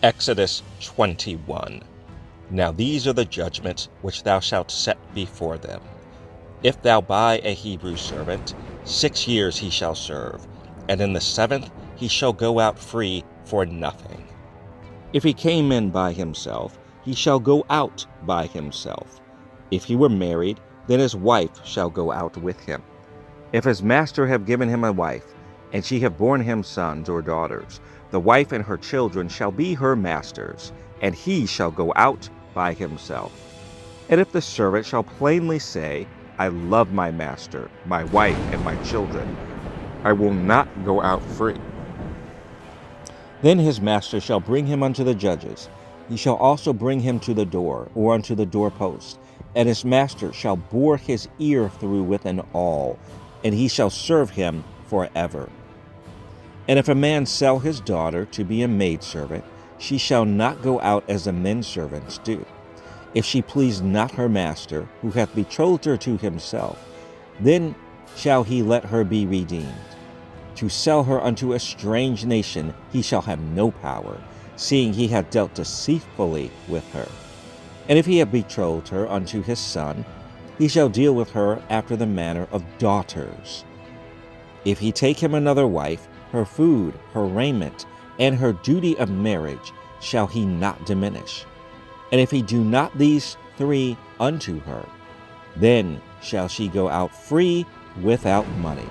Exodus 21. Now these are the judgments which thou shalt set before them. If thou buy a Hebrew servant, 6 years he shall serve, and in the 7th he shall go out free for nothing. If he came in by himself, he shall go out by himself. If he were married, then his wife shall go out with him. If his master have given him a wife, and she have borne him sons or daughters, the wife and her children shall be her master's, and he shall go out by himself. And if the servant shall plainly say, I love my master, my wife, and my children, I will not go out free, then his master shall bring him unto the judges. He shall also bring him to the door, or unto the doorpost, and his master shall bore his ear through with an awl, and he shall serve him forever. And if a man sell his daughter to be a maidservant, she shall not go out as the men servants do. If she please not her master, who hath betrothed her to himself, then shall he let her be redeemed. To sell her unto a strange nation he shall have no power, seeing he hath dealt deceitfully with her. And if he have betrothed her unto his son, he shall deal with her after the manner of daughters. If he take him another wife, her food, her raiment, and her duty of marriage shall he not diminish. And if he do not these 3 unto her, then shall she go out free without money.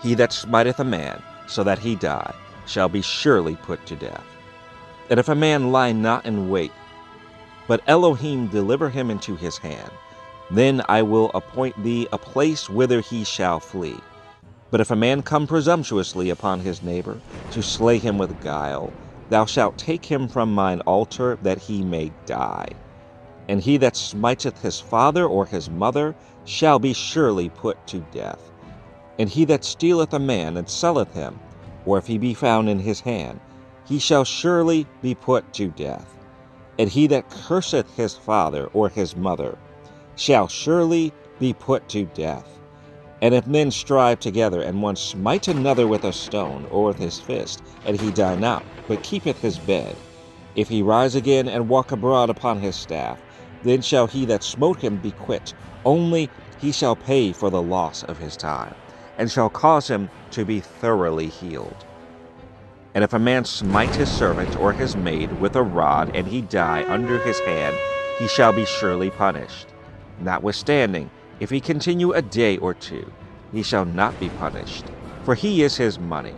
He that smiteth a man, so that he die, shall be surely put to death. And if a man lie not in wait, but Elohim deliver him into his hand, then I will appoint thee a place whither he shall flee. But if a man come presumptuously upon his neighbor, to slay him with guile, thou shalt take him from mine altar, that he may die. And he that smiteth his father or his mother shall be surely put to death. And he that stealeth a man and selleth him, or if he be found in his hand, he shall surely be put to death. And he that curseth his father or his mother shall surely be put to death. And if men strive together, and one smite another with a stone or with his fist, and he die not, but keepeth his bed, if he rise again and walk abroad upon his staff, then shall he that smote him be quit, only he shall pay for the loss of his time, and shall cause him to be thoroughly healed. And if a man smite his servant or his maid with a rod, and he die under his hand, he shall be surely punished. Notwithstanding, if he continue a day or 2, he shall not be punished, for he is his money.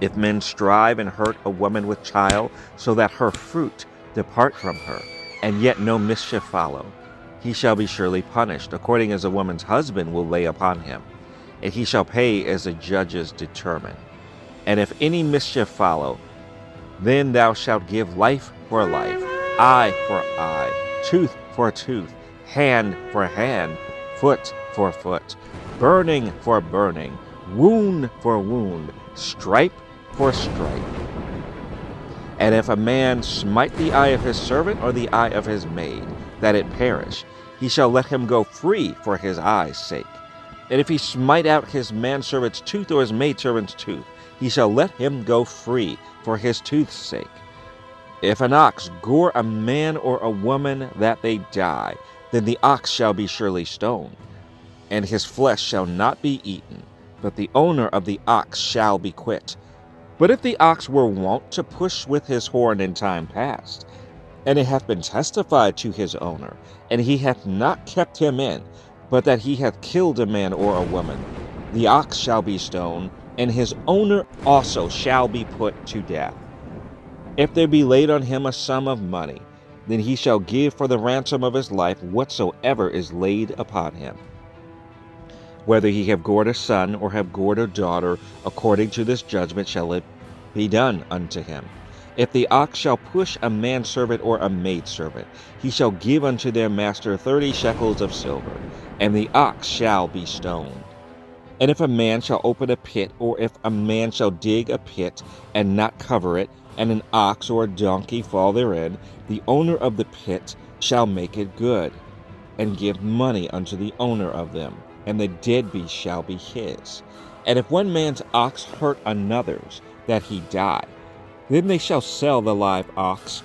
If men strive and hurt a woman with child, so that her fruit depart from her, and yet no mischief follow, he shall be surely punished, according as a woman's husband will lay upon him, and he shall pay as the judges determine. And if any mischief follow, then thou shalt give life for life, eye for eye, tooth for tooth, hand for hand, foot for foot, burning for burning, wound for wound, stripe for stripe. And if a man smite the eye of his servant or the eye of his maid, that it perish, he shall let him go free for his eye's sake. And if he smite out his manservant's tooth or his maidservant's tooth, he shall let him go free for his tooth's sake. If an ox gore a man or a woman that they die, then the ox shall be surely stoned, and his flesh shall not be eaten, but the owner of the ox shall be quit. But if the ox were wont to push with his horn in time past, and it hath been testified to his owner, and he hath not kept him in, but that he hath killed a man or a woman, the ox shall be stoned, and his owner also shall be put to death. If there be laid on him a sum of money, then he shall give for the ransom of his life whatsoever is laid upon him. Whether he have gored a son or have gored a daughter, according to this judgment shall it be done unto him. If the ox shall push a manservant or a maidservant, he shall give unto their master 30 shekels of silver, and the ox shall be stoned. And if a man shall open a pit, or if a man shall dig a pit and not cover it, and an ox or a donkey fall therein, the owner of the pit shall make it good, and give money unto the owner of them, and the dead beast shall be his. And if one man's ox hurt another's, that he die, Then they shall sell the live ox,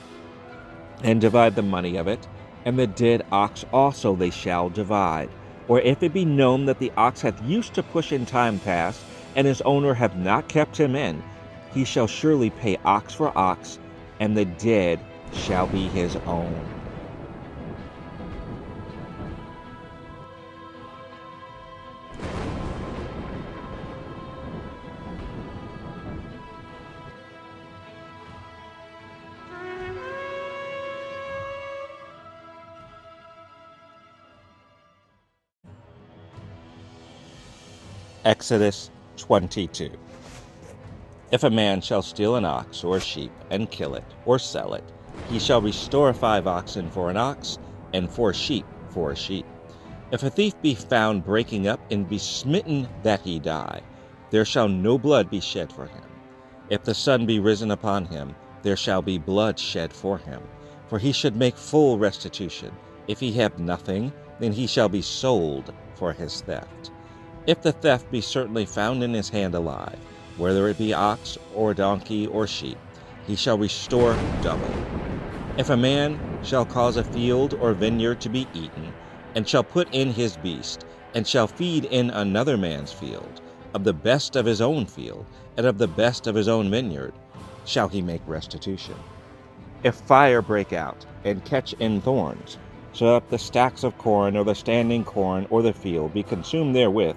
and divide the money of it, and the dead ox also they shall divide. Or if it be known that the ox hath used to push in time past, and his owner hath not kept him in, he shall surely pay ox for ox, and the dead shall be his own. Exodus 22. If a man shall steal an ox or a sheep, and kill it, or sell it, he shall restore 5 oxen for an ox, and 4 sheep for a sheep. If a thief be found breaking up, and be smitten that he die, there shall no blood be shed for him. If the sun be risen upon him, there shall be blood shed for him. For he should make full restitution. If he have nothing, then he shall be sold for his theft. If the theft be certainly found in his hand alive, whether it be ox or donkey or sheep, he shall restore double. If a man shall cause a field or vineyard to be eaten, and shall put in his beast, and shall feed in another man's field, of the best of his own field, and of the best of his own vineyard, shall he make restitution. If fire break out, and catch in thorns, so that the stacks of corn, or the standing corn, or the field be consumed therewith,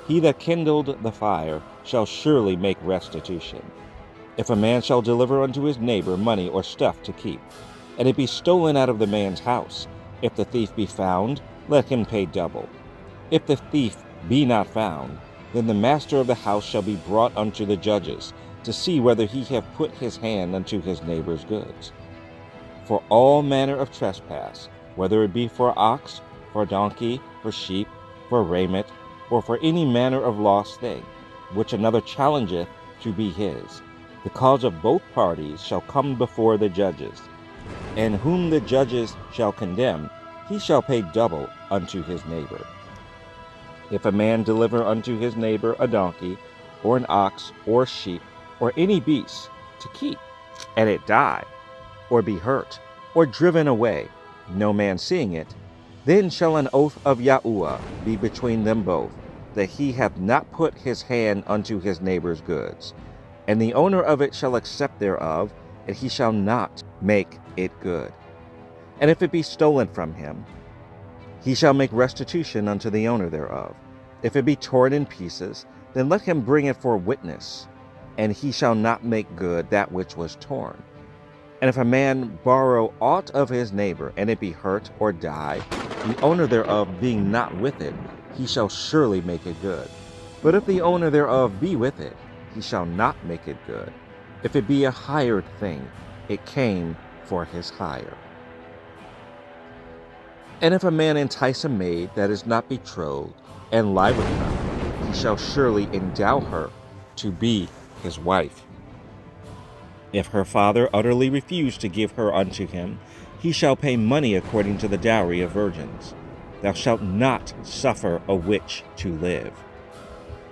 he that kindled the fire shall surely make restitution. If a man shall deliver unto his neighbor money or stuff to keep, and it be stolen out of the man's house, if the thief be found, let him pay double. If the thief be not found, then the master of the house shall be brought unto the judges, to see whether he have put his hand unto his neighbor's goods. For all manner of trespass, whether it be for ox, for donkey, for sheep, for raiment, or for any manner of lost thing, which another challengeth to be his, the cause of both parties shall come before the judges. And whom the judges shall condemn, he shall pay double unto his neighbor. If a man deliver unto his neighbor a donkey, or an ox, or sheep, or any beast, to keep, and it die, or be hurt, or driven away, no man seeing it, then shall an oath of Yahuwah be between them both, that he hath not put his hand unto his neighbor's goods. And the owner of it shall accept thereof, and he shall not make it good. And if it be stolen from him, he shall make restitution unto the owner thereof. If it be torn in pieces, then let him bring it for witness, and he shall not make good that which was torn. And if a man borrow aught of his neighbor, and it be hurt or die, the owner thereof being not with it, he shall surely make it good. But if the owner thereof be with it, he shall not make it good. If it be a hired thing, it came for his hire. And if a man entice a maid that is not betrothed, and lie with her, he shall surely endow her to be his wife. If her father utterly refuse to give her unto him, he shall pay money according to the dowry of virgins. Thou shalt not suffer a witch to live.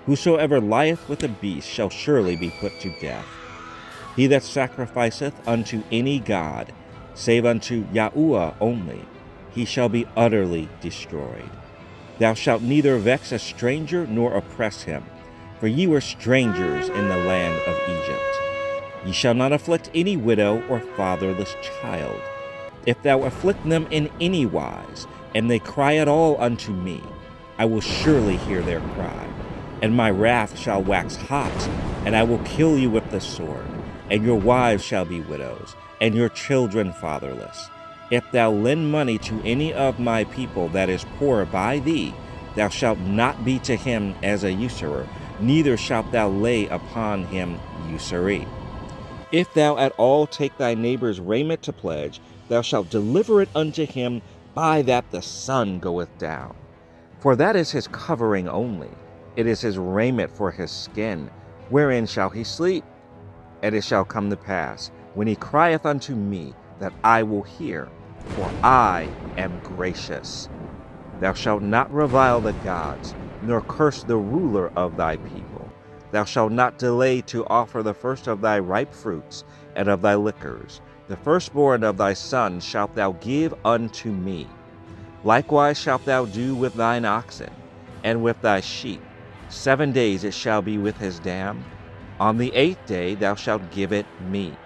Whosoever lieth with a beast shall surely be put to death. He that sacrificeth unto any god, save unto Yahuwah only, he shall be utterly destroyed. Thou shalt neither vex a stranger nor oppress him, for ye were strangers in the land of Egypt. Ye shall not afflict any widow or fatherless child. If thou afflict them in any wise, and they cry at all unto me, I will surely hear their cry. And my wrath shall wax hot, and I will kill you with the sword. And your wives shall be widows, and your children fatherless. If thou lend money to any of my people that is poor by thee, thou shalt not be to him as a usurer, neither shalt thou lay upon him usury. If thou at all take thy neighbor's raiment to pledge, thou shalt deliver it unto him by that the sun goeth down. For that is his covering only. It is his raiment for his skin. Wherein shall he sleep? And it shall come to pass, when he crieth unto me, that I will hear, for I am gracious. Thou shalt not revile the gods, nor curse the ruler of thy people. thou shalt not delay to offer the first of thy ripe fruits and of thy liquors. The firstborn of thy sons shalt thou give unto me. Likewise shalt thou do with thine oxen, and with thy sheep. 7 days it shall be with his dam. On the 8th day thou shalt give it me.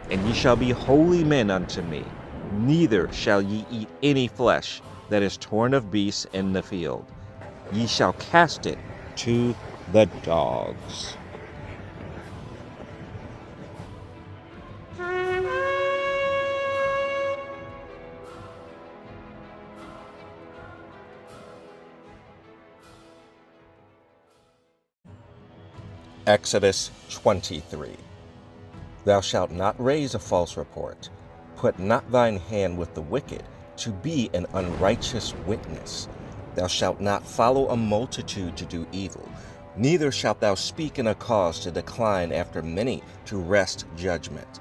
And ye shall be holy men unto me. Neither shall ye eat any flesh that is torn of beasts in the field. Ye shall cast it to the dogs. Exodus 23. Thou shalt not raise a false report. Put not thine hand with the wicked, to be an unrighteous witness. Thou shalt not follow a multitude to do evil, neither shalt thou speak in a cause to decline after many to wrest judgment.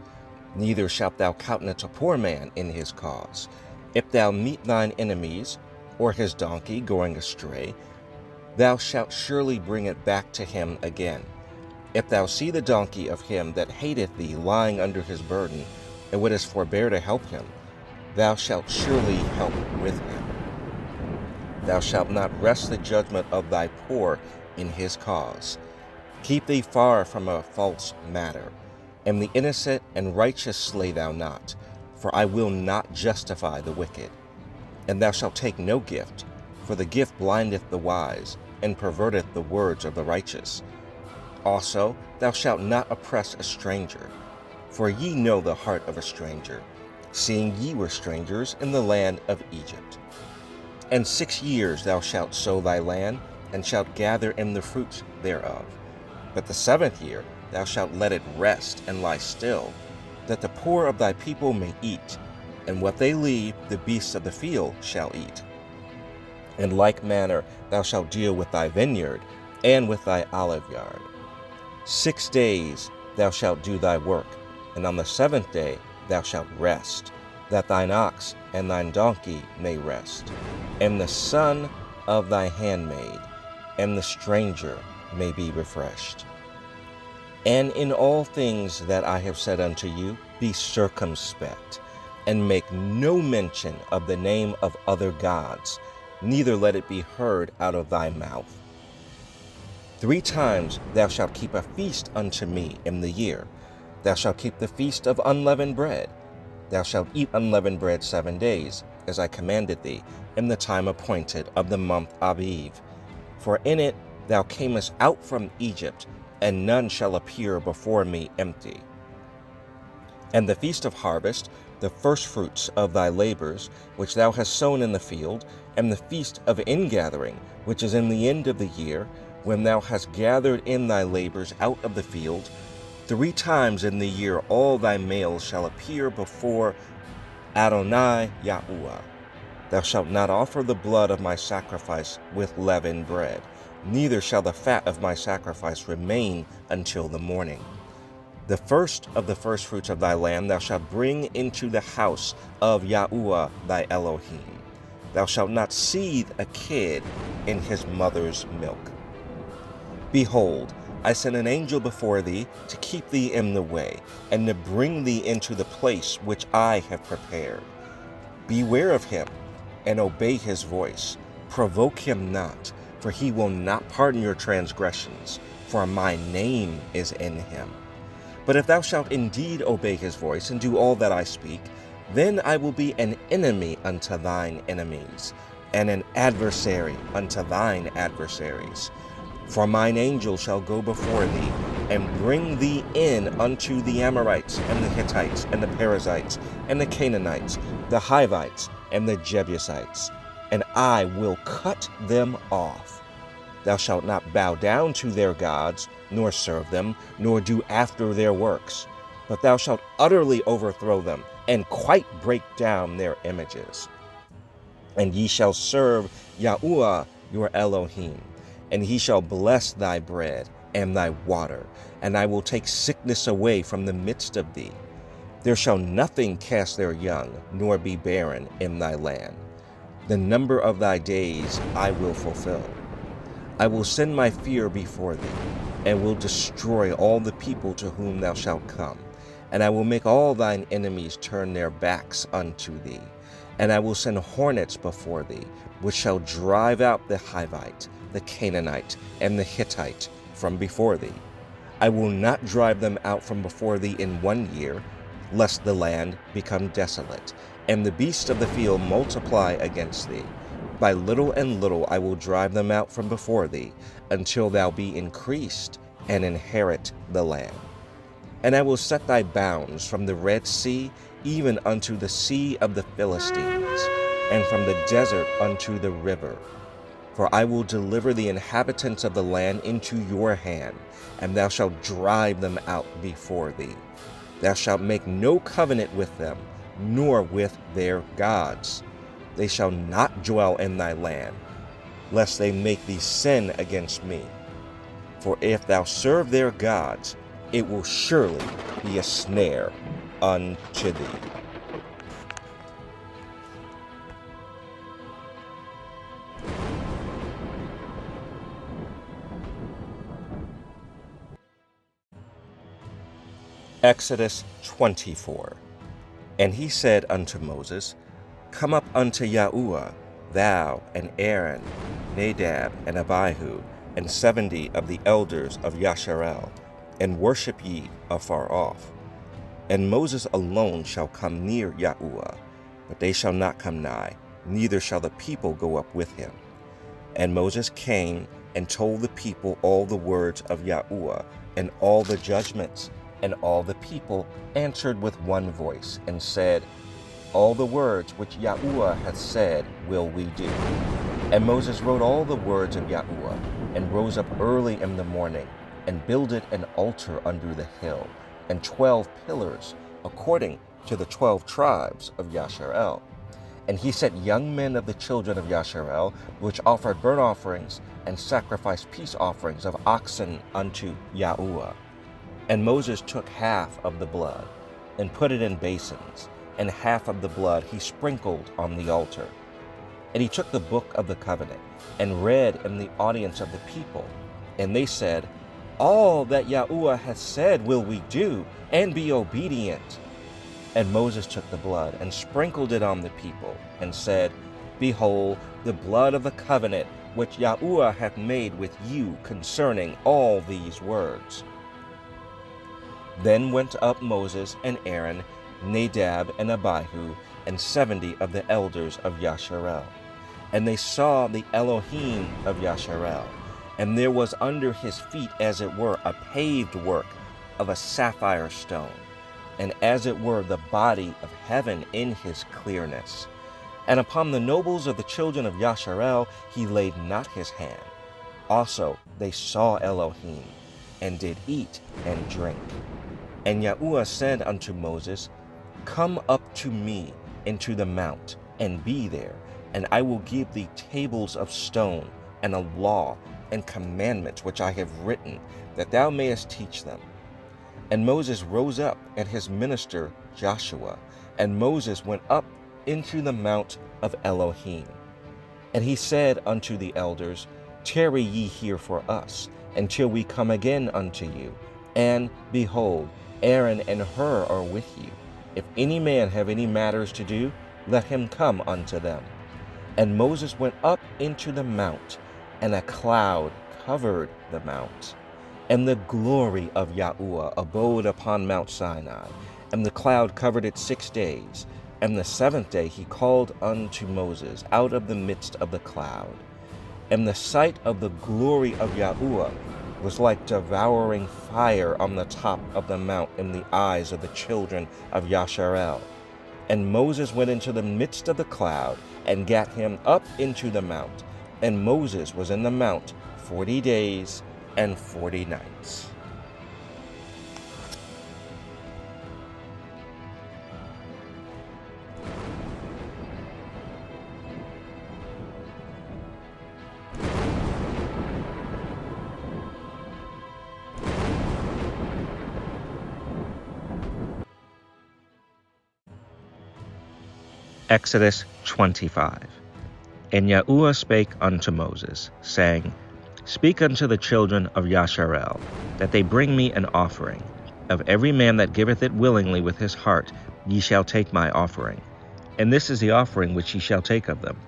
Neither shalt thou countenance a poor man in his cause. If thou meet thine enemies, or his donkey going astray, thou shalt surely bring it back to him again. If thou see the donkey of him that hateth thee lying under his burden, and wouldest forbear to help him, thou shalt surely help with him. Thou shalt not wrest the judgment of thy poor in his cause. Keep thee far from a false matter, and the innocent and righteous slay thou not, for I will not justify the wicked. And thou shalt take no gift, for the gift blindeth the wise, and perverteth the words of the righteous. Also, thou shalt not oppress a stranger, for ye know the heart of a stranger, seeing ye were strangers in the land of Egypt. And 6 years thou shalt sow thy land, and shalt gather in the fruits thereof. But the 7th year thou shalt let it rest and lie still, that the poor of thy people may eat, and what they leave the beasts of the field shall eat. In like manner thou shalt deal with thy vineyard, and with thy olive yard. 6 days thou shalt do thy work, and on the 7th day thou shalt rest, that thine ox and thine donkey may rest, and the son of thy handmaid, and the stranger may be refreshed. And in all things that I have said unto you, be circumspect, and make no mention of the name of other gods, neither let it be heard out of thy mouth. 3 times thou shalt keep a feast unto me in the year. Thou shalt keep the feast of unleavened bread. Thou shalt eat unleavened bread 7 days, as I commanded thee, in the time appointed of the month Aviv. For in it thou camest out from Egypt, and none shall appear before me empty. And the feast of harvest, the firstfruits of thy labors, which thou hast sown in the field, and the feast of ingathering, which is in the end of the year, when thou hast gathered in thy labors out of the field, 3 times in the year all thy males shall appear before Adonai Yahuwah. Thou shalt not offer the blood of my sacrifice with leavened bread, neither shall the fat of my sacrifice remain until the morning. The first of the firstfruits of thy land thou shalt bring into the house of Yahuwah thy Elohim. Thou shalt not seethe a kid in his mother's milk. Behold, I send an angel before thee to keep thee in the way, and to bring thee into the place which I have prepared. Beware of him, and obey his voice. Provoke him not, for he will not pardon your transgressions, for my name is in him. But if thou shalt indeed obey his voice, and do all that I speak, then I will be an enemy unto thine enemies, and an adversary unto thine adversaries. For mine angel shall go before thee, and bring thee in unto the Amorites, and the Hittites, and the Perizzites, and the Canaanites, the Hivites, and the Jebusites, and I will cut them off. Thou shalt not bow down to their gods, nor serve them, nor do after their works, but thou shalt utterly overthrow them, and quite break down their images. And ye shall serve Yahuwah your Elohim, and he shall bless thy bread and thy water, and I will take sickness away from the midst of thee. There shall nothing cast their young, nor be barren in thy land. The number of thy days I will fulfill. I will send my fear before thee, and will destroy all the people to whom thou shalt come. And I will make all thine enemies turn their backs unto thee. And I will send hornets before thee, which shall drive out the Hivite, the Canaanite, and the Hittite from before thee. I will not drive them out from before thee in 1 year, lest the land become desolate, and the beasts of the field multiply against thee. By little and little I will drive them out from before thee, until thou be increased, and inherit the land. And I will set thy bounds from the Red Sea even unto the sea of the Philistines, and from the desert unto the river. For I will deliver the inhabitants of the land into your hand, and thou shalt drive them out before thee. Thou shalt make no covenant with them, nor with their gods. They shall not dwell in thy land, lest they make thee sin against me. For if thou serve their gods, it will surely be a snare unto thee. Exodus 24. And he said unto Moses, Come up unto Yahuwah, thou and Aaron, Nadab and Abihu, and 70 of the elders of Yasharel, and worship ye afar off. And Moses alone shall come near Yahuwah, but they shall not come nigh, neither shall the people go up with him. And Moses came and told the people all the words of Yahuwah, and all the judgments. And all the people answered with one voice, and said, All the words which Yahuwah hath said will we do. And Moses wrote all the words of Yahuwah, and rose up early in the morning, and builded an altar under the hill, and 12 pillars, according to the 12 tribes of Yasharel. And he set young men of the children of Yasharel, which offered burnt offerings, and sacrificed peace offerings of oxen unto Yahuwah. And Moses took half of the blood, and put it in basins, and half of the blood he sprinkled on the altar. And he took the book of the covenant, and read in the audience of the people. And they said, All that Yahuwah hath said will we do, and be obedient. And Moses took the blood, and sprinkled it on the people, and said, Behold, the blood of the covenant which Yahuwah hath made with you concerning all these words. Then went up Moses and Aaron, Nadab and Abihu, and 70 of the elders of Yasharel. And they saw the Elohim of Yasharel, and there was under his feet as it were a paved work of a sapphire stone, and as it were the body of heaven in his clearness. And upon the nobles of the children of Yasharel he laid not his hand. Also they saw Elohim, and did eat and drink. And Yahuwah said unto Moses, Come up to me into the mount, and be there, and I will give thee tables of stone, and a law, and commandments which I have written, that thou mayest teach them. And Moses rose up, and his minister Joshua, and Moses went up into the mount of Elohim. And he said unto the elders, Tarry ye here for us, until we come again unto you. And, behold, Aaron and Hur are with you. If any man have any matters to do, let him come unto them. And Moses went up into the mount, and a cloud covered the mount. And the glory of Yahuwah abode upon Mount Sinai, and the cloud covered it 6 days. And the 7th day he called unto Moses out of the midst of the cloud. And the sight of the glory of Yahuwah was like devouring fire on the top of the mount in the eyes of the children of Yasharel. And Moses went into the midst of the cloud, and gat him up into the mount. And Moses was in the mount 40 days and 40 nights. Exodus 25. And Yahuwah spake unto Moses, saying, Speak unto the children of Yasharel, that they bring me an offering. Of every man that giveth it willingly with his heart, ye shall take my offering. And this is the offering which ye shall take of them: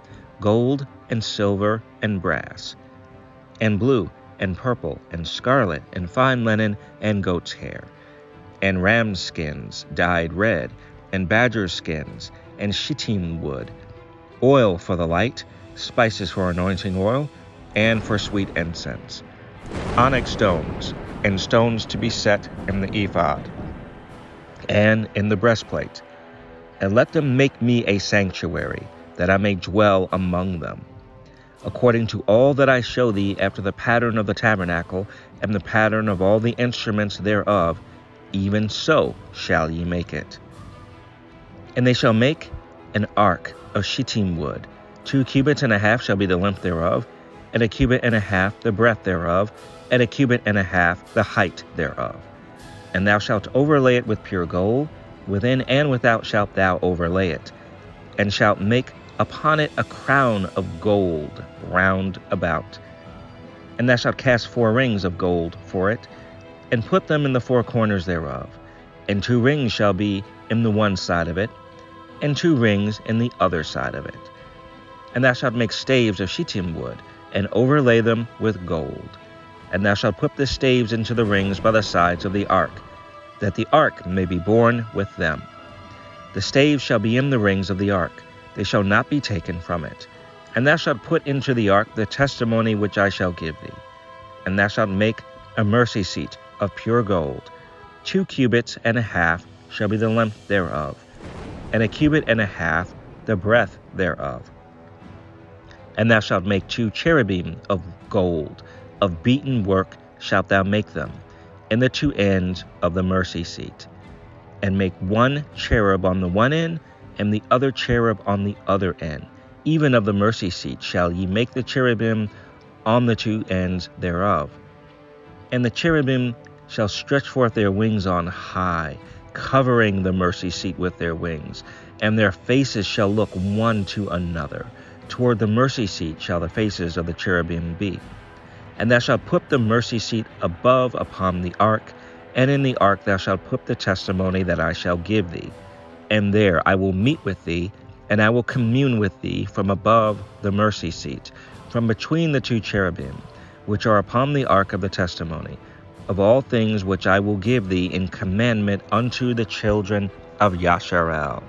gold, and silver, and brass, and blue, and purple, and scarlet, and fine linen, and goat's hair, and ram's skins dyed red, and badger's skins, and shittim wood, oil for the light, spices for anointing oil, and for sweet incense, onyx stones, and stones to be set in the ephod, and in the breastplate. And let them make me a sanctuary, that I may dwell among them, according to all that I show thee after the pattern of the tabernacle, and the pattern of all the instruments thereof, even so shall ye make it. And they shall make an ark of shittim wood. 2 cubits and a half shall be the length thereof, and 1 cubit and a half the breadth thereof, and 1 cubit and a half the height thereof. And thou shalt overlay it with pure gold, within and without shalt thou overlay it, and shalt make upon it a crown of gold round about. And thou shalt cast 4 rings of gold for it, and put them in the 4 corners thereof. And 2 rings shall be in the one side of it, and 2 rings in the other side of it. And thou shalt make staves of shittim wood, and overlay them with gold. And thou shalt put the staves into the rings by the sides of the ark, that the ark may be borne with them. The staves shall be in the rings of the ark, they shall not be taken from it. And thou shalt put into the ark the testimony which I shall give thee. And thou shalt make a mercy seat of pure gold. 2 cubits and a half shall be the length thereof, and 1 cubit and a half the breadth thereof. And thou shalt make 2 cherubim of gold, of beaten work shalt thou make them, in the 2 ends of the mercy seat. And make 1 cherub on the one end, and the other cherub on the other end. Even of the mercy seat shall ye make the cherubim on the 2 ends thereof. And the cherubim shall stretch forth their wings on high, covering the mercy seat with their wings, and their faces shall look one to another. Toward the mercy seat shall the faces of the cherubim be. And thou shalt put the mercy seat above upon the ark, and in the ark thou shalt put the testimony that I shall give thee. And there I will meet with thee, and I will commune with thee from above the mercy seat, from between the 2 cherubim, which are upon the ark of the testimony, of all things which I will give thee in commandment unto the children of Yasharel.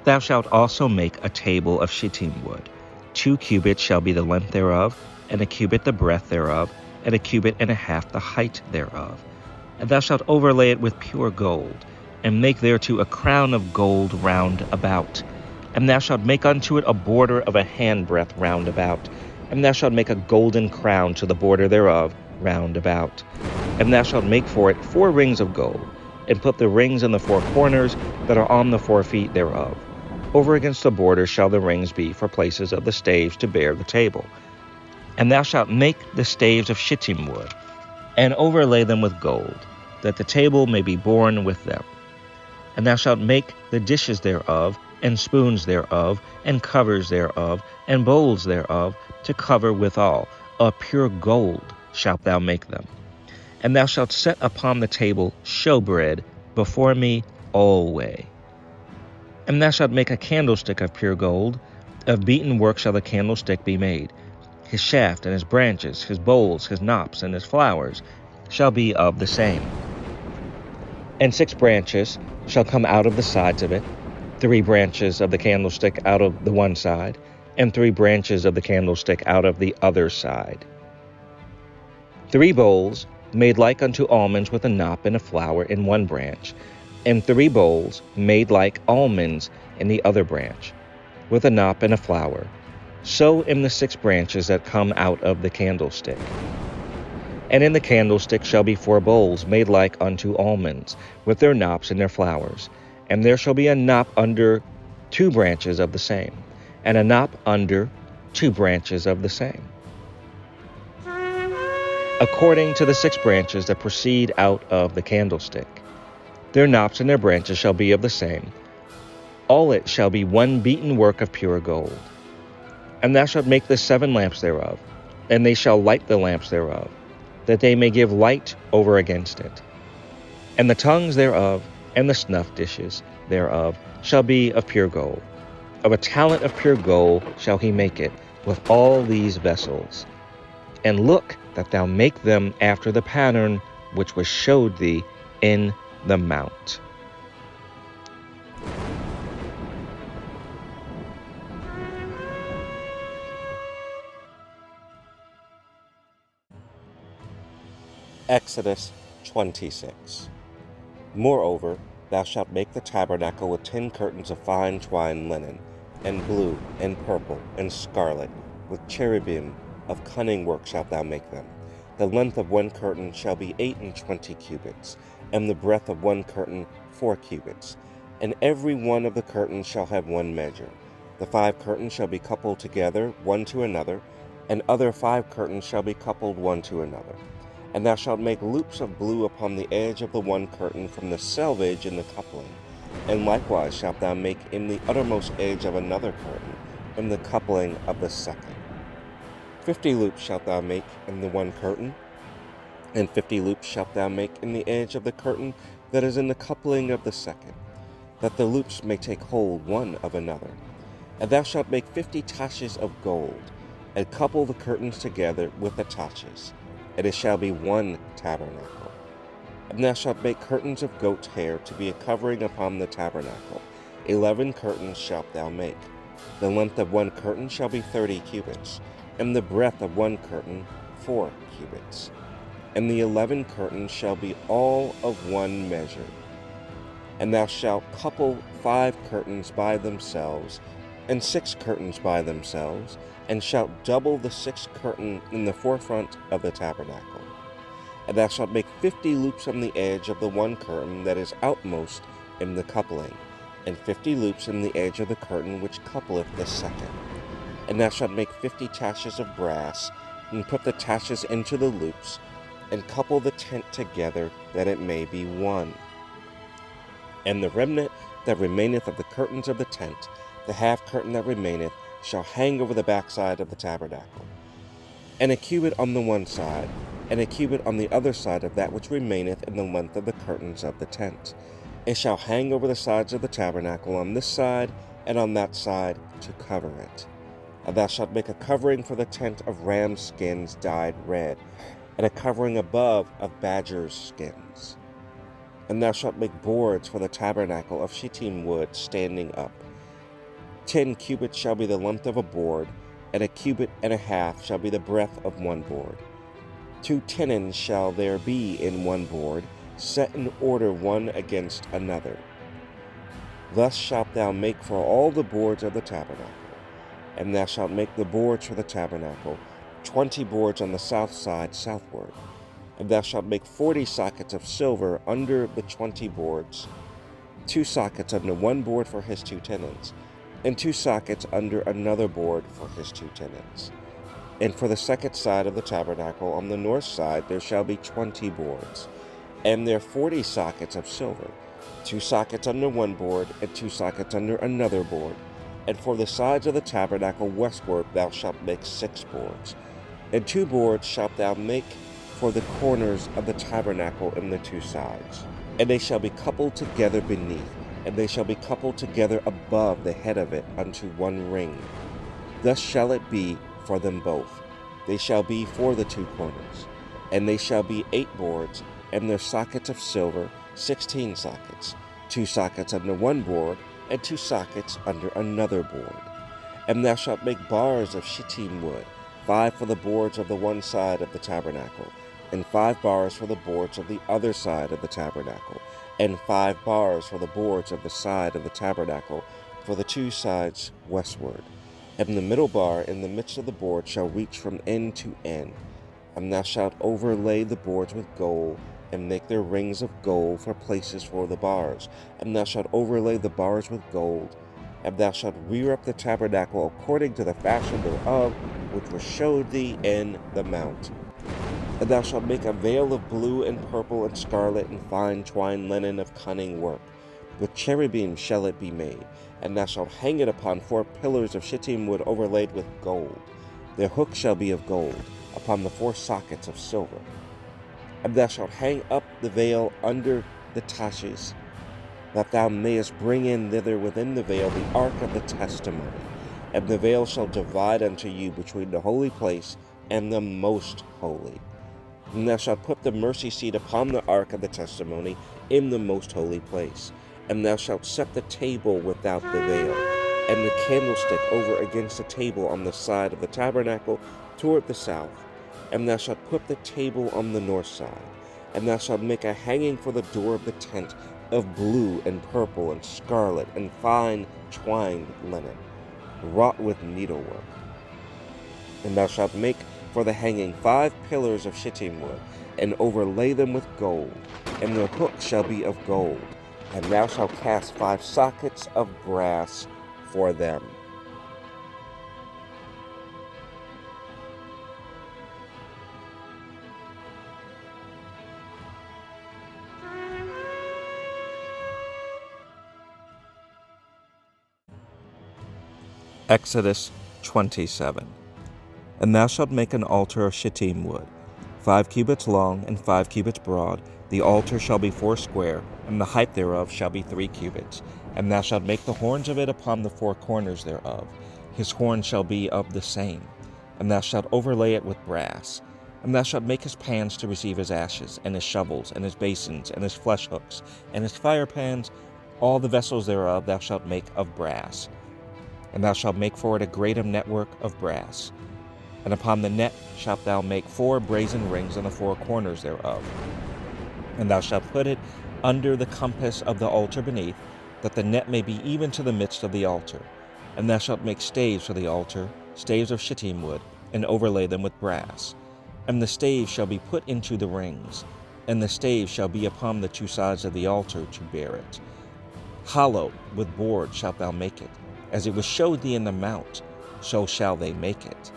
Thou shalt also make a table of shittim wood. 2 cubits shall be the length thereof, and 1 cubit the breadth thereof, and 1 cubit and a half the height thereof. And thou shalt overlay it with pure gold, and make thereto a crown of gold round about. And thou shalt make unto it a border of a handbreadth round about. And thou shalt make a golden crown to the border thereof round about. And thou shalt make for it 4 rings of gold, and put the rings in the 4 corners that are on the 4 feet thereof. Over against the border shall the rings be for places of the staves to bear the table. And thou shalt make the staves of shittim wood, and overlay them with gold, that the table may be borne with them. And thou shalt make the dishes thereof, and spoons thereof, and covers thereof, and bowls thereof, to cover withal. Of pure gold shalt thou make them. And thou shalt set upon the table showbread before me alway. And thou shalt make a candlestick of pure gold. Of beaten work shall the candlestick be made. His shaft and his branches, his bowls, his knops, and his flowers shall be of the same. And 6 branches shall come out of the sides of it, 3 branches of the candlestick out of the one side, and 3 branches of the candlestick out of the other side. 3 bowls made like unto almonds with a knop and a flower in one branch, and 3 bowls made like almonds in the other branch, with a knop and a flower. So in the 6 branches that come out of the candlestick. And in the candlestick shall be 4 bowls made like unto almonds, with their knops and their flowers. And there shall be a knop under 2 branches of the same, and a knop under 2 branches of the same, according to the 6 branches that proceed out of the candlestick. Their knops and their branches shall be of the same. All it shall be one beaten work of pure gold. And thou shalt make the 7 lamps thereof. and they shall light the lamps thereof, that they may give light over against it. And the tongues thereof, and the snuff dishes thereof, shall be of pure gold. Of a talent of pure gold shall he make it, with all these vessels. And look that thou make them after the pattern which was showed thee in the mount. Exodus 26. Moreover, thou shalt make the tabernacle with 10 curtains of fine twined linen, and blue, and purple, and scarlet, with cherubim of cunning work shalt thou make them. The length of one curtain shall be 28 cubits, and the breadth of one curtain 4 cubits. And every one of the curtains shall have one measure. The 5 curtains shall be coupled together one to another, and other 5 curtains shall be coupled one to another. And thou shalt make loops of blue upon the edge of the one curtain from the selvage in the coupling. And likewise shalt thou make in the uttermost edge of another curtain, in the coupling of the second. 50 loops shalt thou make in the one curtain, and 50 loops shalt thou make in the edge of the curtain that is in the coupling of the second, that the loops may take hold one of another. And thou shalt make 50 taches of gold, and couple the curtains together with the taches, and it shall be one tabernacle. And thou shalt make curtains of goat's hair to be a covering upon the tabernacle. 11 curtains shalt thou make. The length of one curtain shall be 30 cubits, and the breadth of one curtain 4 cubits. And the 11 curtains shall be all of one measure. And thou shalt couple 5 curtains by themselves, and 6 curtains by themselves, and shalt double the 6th curtain in the forefront of the tabernacle. And thou shalt make 50 loops on the edge of the one curtain that is outmost in the coupling, and 50 loops in the edge of the curtain which coupleth the second. And thou shalt make 50 taches of brass, and put the taches into the loops, and couple the tent together, that it may be one. And the remnant that remaineth of the curtains of the tent, the half curtain that remaineth, shall hang over the backside of the tabernacle. And a cubit on the one side, and a cubit on the other side of that which remaineth in the length of the curtains of the tent. It shall hang over the sides of the tabernacle on this side and on that side to cover it. And thou shalt make a covering for the tent of ram skins dyed red, and a covering above of badgers' skins. And thou shalt make boards for the tabernacle of shittim wood standing up. 10 cubits shall be the length of a board, and a cubit and a half shall be the breadth of one board. 2 tenons shall there be in one board, set in order one against another. Thus shalt thou make for all the boards of the tabernacle. And thou shalt make the boards for the tabernacle, 20 boards on the south side southward. And thou shalt make 40 sockets of silver under the 20 boards, 2 sockets under one board for his 2 tenons, and 2 sockets under another board for his 2 tenons. And for the second side of the tabernacle on the north side there shall be 20 boards, and there 40 sockets of silver, 2 sockets under one board, and 2 sockets under another board. And for the sides of the tabernacle westward thou shalt make 6 boards, and 2 boards shalt thou make for the corners of the tabernacle in the 2 sides. And they shall be coupled together beneath, and they shall be coupled together above the head of it unto one ring. Thus shall it be for them both. They shall be for the 2 corners. And they shall be 8 boards, and their sockets of silver 16 sockets, 2 sockets under one board, and 2 sockets under another board. And thou shalt make bars of shittim wood, 5 for the boards of the one side of the tabernacle, and 5 bars for the boards of the other side of the tabernacle, and 5 bars for the boards of the side of the tabernacle for the 2 sides westward. And the middle bar in the midst of the board shall reach from end to end. And thou shalt overlay the boards with gold, and make their rings of gold for places for the bars. And thou shalt overlay the bars with gold. And thou shalt rear up the tabernacle according to the fashion thereof, which was showed thee in the mount. And thou shalt make a veil of blue and purple and scarlet and fine twined linen of cunning work. With cherubim shall it be made, and thou shalt hang it upon 4 pillars of shittim wood overlaid with gold. Their hook shall be of gold, upon the 4 sockets of silver. And thou shalt hang up the veil under the taches, that thou mayest bring in thither within the veil the ark of the testimony. And the veil shall divide unto you between the holy place and the most holy. And thou shalt put the mercy seat upon the ark of the testimony in the most holy place. And thou shalt set the table without the veil, and the candlestick over against the table on the side of the tabernacle toward the south. And thou shalt put the table on the north side. And thou shalt make a hanging for the door of the tent of blue and purple and scarlet and fine twined linen, wrought with needlework. And thou shalt make for the hanging 5 pillars of shittim wood, and overlay them with gold, and their hooks shall be of gold. And thou shalt cast 5 sockets of brass for them. Exodus 27. And thou shalt make an altar of shittim wood, 5 cubits long and 5 cubits broad. The altar shall be 4 square, and the height thereof shall be 3 cubits. And thou shalt make the horns of it upon the 4 corners thereof. His horn shall be of the same. And thou shalt overlay it with brass. And thou shalt make his pans to receive his ashes, and his shovels, and his basins, and his flesh hooks, and his fire pans. All the vessels thereof thou shalt make of brass. And thou shalt make for it a great network of brass. And upon the net shalt thou make 4 brazen rings on the 4 corners thereof. And thou shalt put it under the compass of the altar beneath, that the net may be even to the midst of the altar. And thou shalt make staves for the altar, staves of shittim wood, and overlay them with brass. And the staves shall be put into the rings, and the staves shall be upon the 2 sides of the altar to bear it. Hollow with board shalt thou make it, as it was showed thee in the mount, so shall they make it.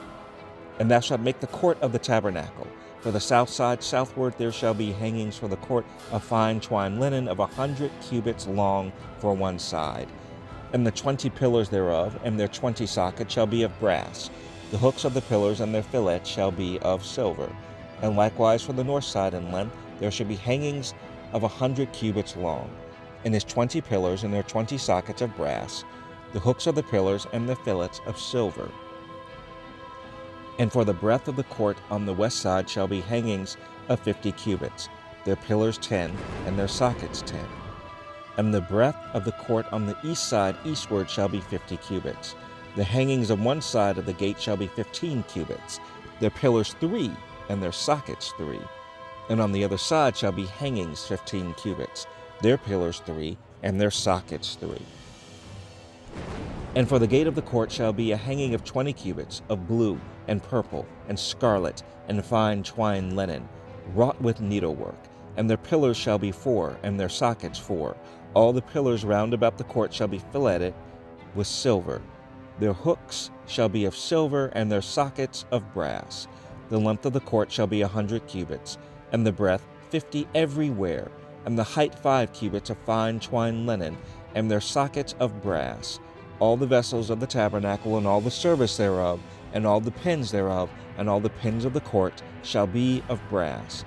And thou shalt make the court of the tabernacle. For the south side southward there shall be hangings for the court of fine twined linen of 100 cubits long for one side. And the 20 pillars thereof, and their 20 sockets shall be of brass. The hooks of the pillars and their fillets shall be of silver. And likewise for the north side in length there shall be hangings of 100 cubits long. And his 20 pillars and their 20 sockets of brass. The hooks of the pillars and the fillets of silver. And for the breadth of the court on the west side shall be hangings of 50 cubits, their pillars 10, and their sockets 10. And the breadth of the court on the east side eastward shall be 50 cubits. The hangings on one side of the gate shall be 15 cubits, their pillars 3, and their sockets 3. And on the other side shall be hangings 15 cubits, their pillars 3, and their sockets 3. And for the gate of the court shall be a hanging of 20 cubits, of blue, and purple, and scarlet, and fine twined linen, wrought with needlework. And their pillars shall be 4, and their sockets 4. All the pillars round about the court shall be filleted with silver. Their hooks shall be of silver, and their sockets of brass. The length of the court shall be 100 cubits, and the breadth 50 everywhere, and the height 5 cubits of fine twined linen, and their sockets of brass. All the vessels of the tabernacle, and all the service thereof, and all the pins thereof, and all the pins of the court shall be of brass.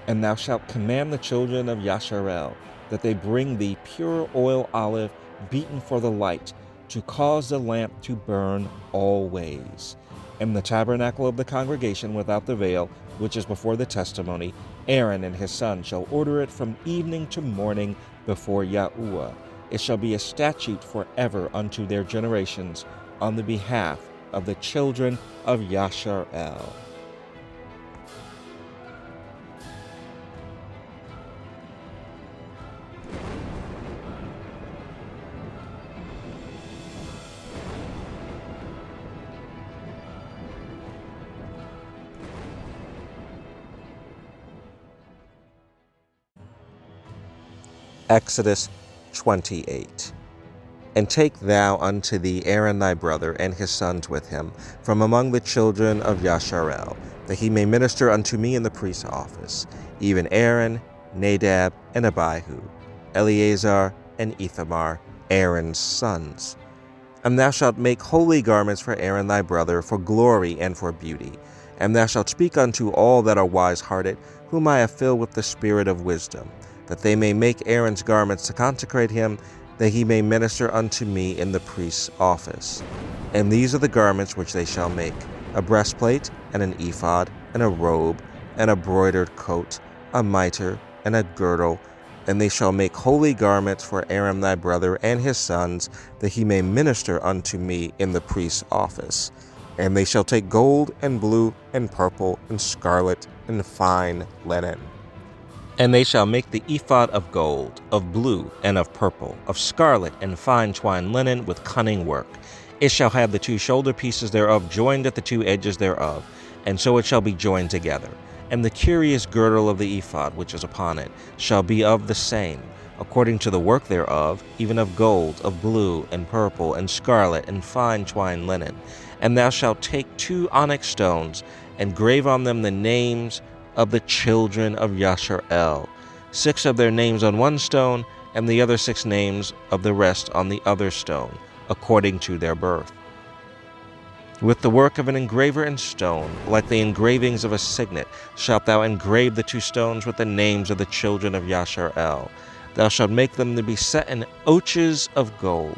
And thou shalt command the children of Yasharel, that they bring thee pure oil olive beaten for the light, to cause the lamp to burn always. And the tabernacle of the congregation without the veil, which is before the testimony, Aaron and his son shall order it from evening to morning before Yahuwah. It shall be a statute forever unto their generations on the behalf of the children of Yasharel. Exodus 28. And take thou unto thee Aaron thy brother and his sons with him from among the children of Yasharel, that he may minister unto me in the priest's office, even Aaron, Nadab, and Abihu, Eleazar, and Ithamar, Aaron's sons. And thou shalt make holy garments for Aaron thy brother, for glory and for beauty. And thou shalt speak unto all that are wise-hearted, whom I have filled with the spirit of wisdom, that they may make Aaron's garments to consecrate him, that he may minister unto me in the priest's office. And these are the garments which they shall make: a breastplate, and an ephod, and a robe, and a broidered coat, a mitre, and a girdle. And they shall make holy garments for Aaron thy brother and his sons, that he may minister unto me in the priest's office. And they shall take gold, and blue, and purple, and scarlet, and fine linen. And they shall make the ephod of gold, of blue, and of purple, of scarlet, and fine twined linen with cunning work. It shall have the two shoulder pieces thereof joined at the two edges thereof, and so it shall be joined together. And the curious girdle of the ephod which is upon it shall be of the same, according to the work thereof, even of gold, of blue, and purple, and scarlet, and fine twined linen. And thou shalt take 2 onyx stones, and grave on them the names of the children of Yashar'el, 6 of their names on one stone, and the other 6 names of the rest on the other stone, according to their birth. With the work of an engraver in stone, like the engravings of a signet, shalt thou engrave the 2 stones with the names of the children of Yashar'el. Thou shalt make them to be set in ouches of gold.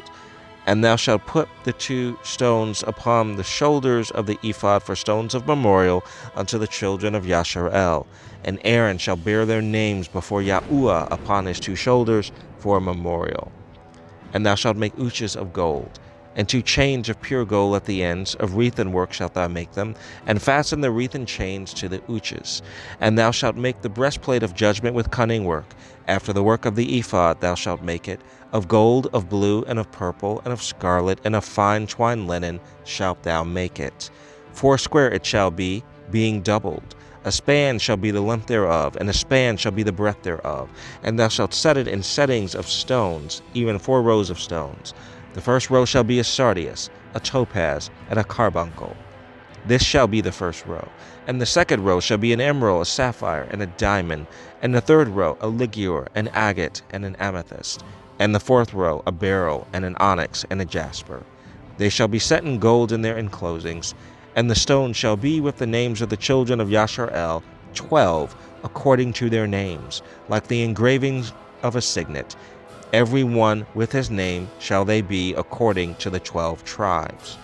And thou shalt put the 2 stones upon the shoulders of the ephod for stones of memorial unto the children of Yashar'el. And Aaron shall bear their names before Yahuwah upon his 2 shoulders for a memorial. And thou shalt make ouches of gold, and 2 chains of pure gold at the ends, of wreathen work shalt thou make them, and fasten the wreathen chains to the ouches. And thou shalt make the breastplate of judgment with cunning work. After the work of the ephod thou shalt make it, of gold, of blue, and of purple, and of scarlet, and of fine twined linen shalt thou make it. 4 square it shall be, being doubled. A span shall be the length thereof, and a span shall be the breadth thereof. And thou shalt set it in settings of stones, even 4 rows of stones. The first row shall be a sardius, a topaz, and a carbuncle. This shall be the first row. And the second row shall be an emerald, a sapphire, and a diamond. And the third row a ligure, an agate, and an amethyst. And the fourth row a beryl, and an onyx, and a jasper. They shall be set in gold in their enclosings. And the stones shall be with the names of the children of Yashar'el, 12, according to their names, like the engravings of a signet. Every one with his name shall they be, according to the 12 tribes.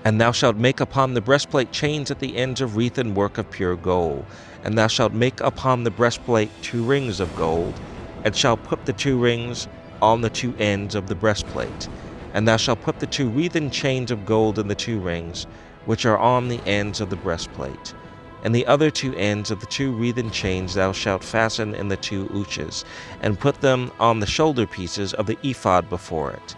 And thou shalt make upon the breastplate chains at the ends of wreathen work of pure gold. And thou shalt make upon the breastplate 2 rings of gold, and shalt put the 2 rings on the 2 ends of the breastplate. And thou shalt put the 2 wreathen chains of gold in the 2 rings, which are on the ends of the breastplate. And the other 2 ends of the 2 wreathen chains thou shalt fasten in the 2 ouches, and put them on the shoulder pieces of the ephod before it.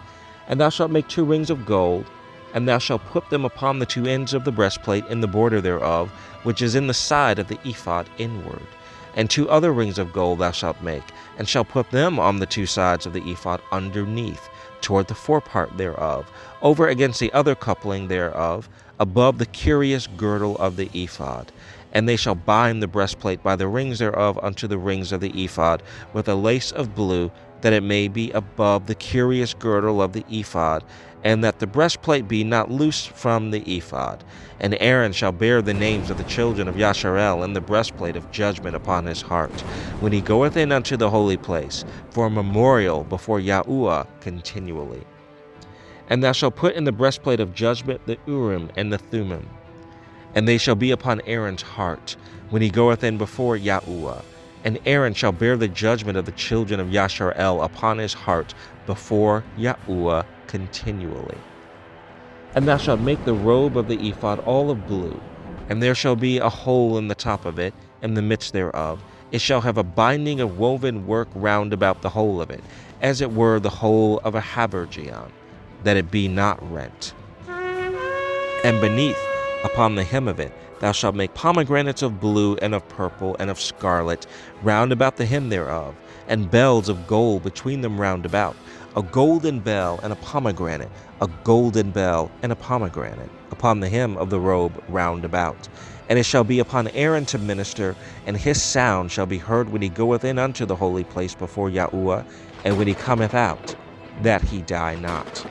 And thou shalt make 2 rings of gold, and thou shalt put them upon the 2 ends of the breastplate in the border thereof, which is in the side of the ephod inward. And 2 other rings of gold thou shalt make, and shalt put them on the 2 sides of the ephod underneath, toward the forepart thereof, over against the other coupling thereof, above the curious girdle of the ephod. And they shall bind the breastplate by the rings thereof unto the rings of the ephod, with a lace of blue, that it may be above the curious girdle of the ephod, and that the breastplate be not loosed from the ephod. And Aaron shall bear the names of the children of Yashar'el in the breastplate of judgment upon his heart, when he goeth in unto the holy place, for a memorial before Yahuwah continually. And thou shalt put in the breastplate of judgment the Urim and the Thummim, and they shall be upon Aaron's heart, when he goeth in before Yahuwah. And Aaron shall bear the judgment of the children of Yashar'el upon his heart before Yahuwah continually. And thou shalt make the robe of the ephod all of blue, and there shall be a hole in the top of it, in the midst thereof. It shall have a binding of woven work round about the whole of it, as it were the whole of a habergeon, that it be not rent. And beneath, upon the hem of it, thou shalt make pomegranates of blue, and of purple, and of scarlet, round about the hem thereof, and bells of gold between them round about, a golden bell and a pomegranate, a golden bell and a pomegranate, upon the hem of the robe round about. And it shall be upon Aaron to minister, and his sound shall be heard when he goeth in unto the holy place before Yahuwah, and when he cometh out. that he die not.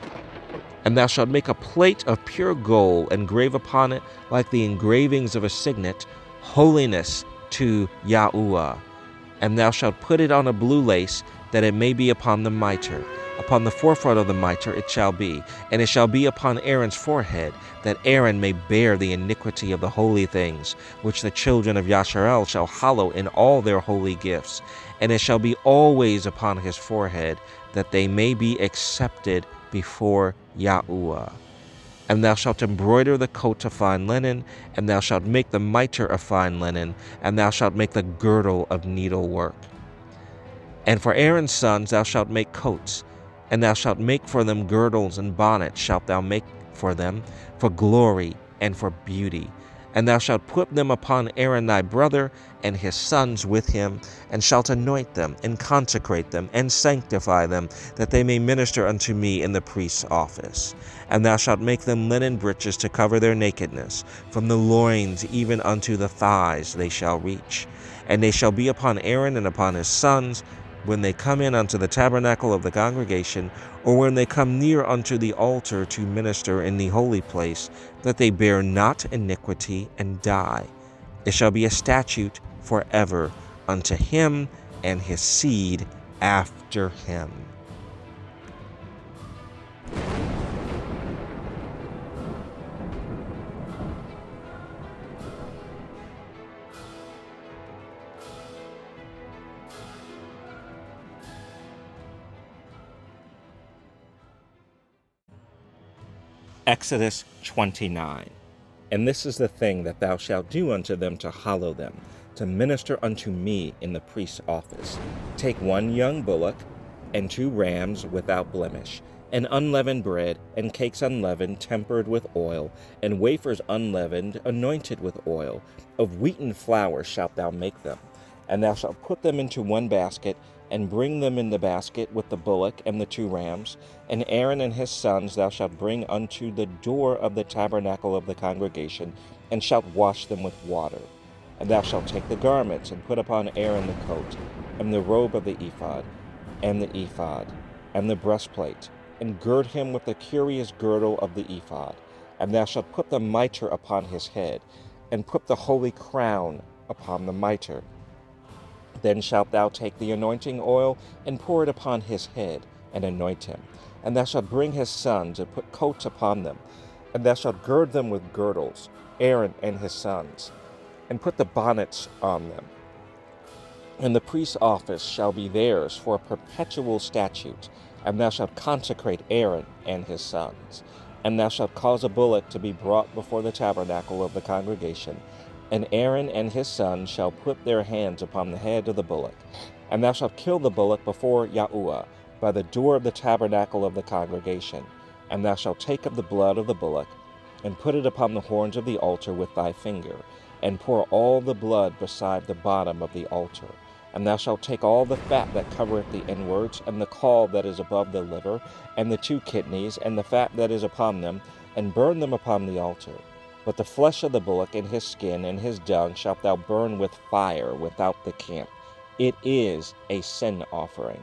And thou shalt make a plate of pure gold, and grave upon it, like the engravings of a signet, holiness to Yahuwah. And thou shalt put it on a blue lace, that it may be upon the mitre. Upon the forefront of the mitre it shall be, and it shall be upon Aaron's forehead, that Aaron may bear the iniquity of the holy things, which the children of Yasharel shall hallow in all their holy gifts. And it shall be always upon his forehead, that they may be accepted before Yahuwah. And thou shalt embroider the coat of fine linen, and thou shalt make the mitre of fine linen, and thou shalt make the girdle of needlework. And for Aaron's sons thou shalt make coats, and thou shalt make for them girdles, and bonnets shalt thou make for them, for glory and for beauty. And thou shalt put them upon Aaron thy brother, and his sons with him, and shalt anoint them, and consecrate them, and sanctify them, that they may minister unto me in the priest's office. And thou shalt make them linen breeches to cover their nakedness, from the loins even unto the thighs they shall reach. And they shall be upon Aaron and upon his sons, when they come in unto the tabernacle of the congregation, or when they come near unto the altar to minister in the holy place, that they bear not iniquity and die. It shall be a statute forever unto him and his seed after him. Exodus 29. And this is the thing that thou shalt do unto them to hallow them, to minister unto me in the priest's office. Take 1 young bullock, and 2 rams without blemish, and unleavened bread, and cakes unleavened, tempered with oil, and wafers unleavened, anointed with oil. Of wheaten flour shalt thou make them. And thou shalt put them into 1 basket, and bring them in the basket with the bullock and the 2 rams. And Aaron and his sons thou shalt bring unto the door of the tabernacle of the congregation, and shalt wash them with water. And thou shalt take the garments, and put upon Aaron the coat, and the robe of the ephod, and the breastplate, and gird him with the curious girdle of the ephod. And thou shalt put the mitre upon his head, and put the holy crown upon the mitre. Then shalt thou take the anointing oil, and pour it upon his head, and anoint him. And thou shalt bring his sons, and put coats upon them. And thou shalt gird them with girdles, Aaron and his sons, and put the bonnets on them. And the priest's office shall be theirs for a perpetual statute. And thou shalt consecrate Aaron and his sons. And thou shalt cause a bullock to be brought before the tabernacle of the congregation. And Aaron and his sons shall put their hands upon the head of the bullock. And thou shalt kill the bullock before Yahuwah, by the door of the tabernacle of the congregation. And thou shalt take of the blood of the bullock, and put it upon the horns of the altar with thy finger, and pour all the blood beside the bottom of the altar. And thou shalt take all the fat that covereth the inwards, and the caul that is above the liver, and the 2 kidneys, and the fat that is upon them, and burn them upon the altar. But the flesh of the bullock, and his skin, and his dung shalt thou burn with fire without the camp. It is a sin offering.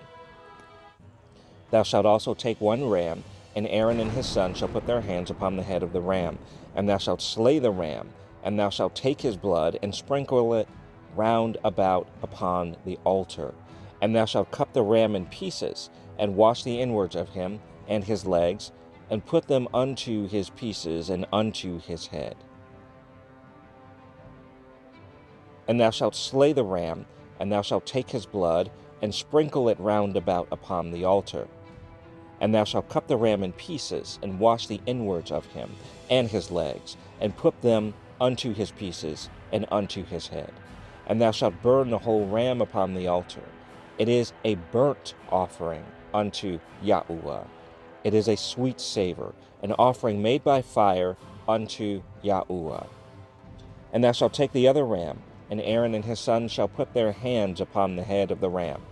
Thou shalt also take 1 ram, and Aaron and his sons shall put their hands upon the head of the ram. And thou shalt slay the ram, and thou shalt take his blood, and sprinkle it round about upon the altar. And thou shalt cut the ram in pieces, and wash the inwards of him, and his legs, and put them unto his pieces, and unto his head. And thou shalt slay the ram, and thou shalt take his blood, and sprinkle it round about upon the altar. And thou shalt cut the ram in pieces, and wash the inwards of him, and his legs, and put them unto his pieces, and unto his head. And thou shalt burn the whole ram upon the altar. It is a burnt offering unto Yahuwah. It is a sweet savor, an offering made by fire unto Yahuwah. And thou shalt take the other ram, and Aaron and his sons shall put their hands upon the head of the ram.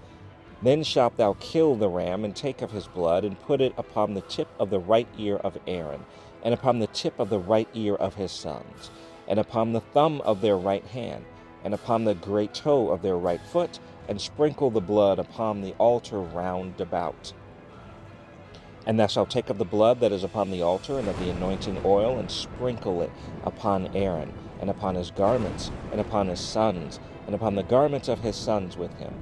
Then shalt thou kill the ram, and take of his blood, and put it upon the tip of the right ear of Aaron, and upon the tip of the right ear of his sons, and upon the thumb of their right hand, and upon the great toe of their right foot, and sprinkle the blood upon the altar round about. And thou shalt take of the blood that is upon the altar and of the anointing oil, and sprinkle it upon Aaron, and upon his garments, and upon his sons, and upon the garments of his sons with him.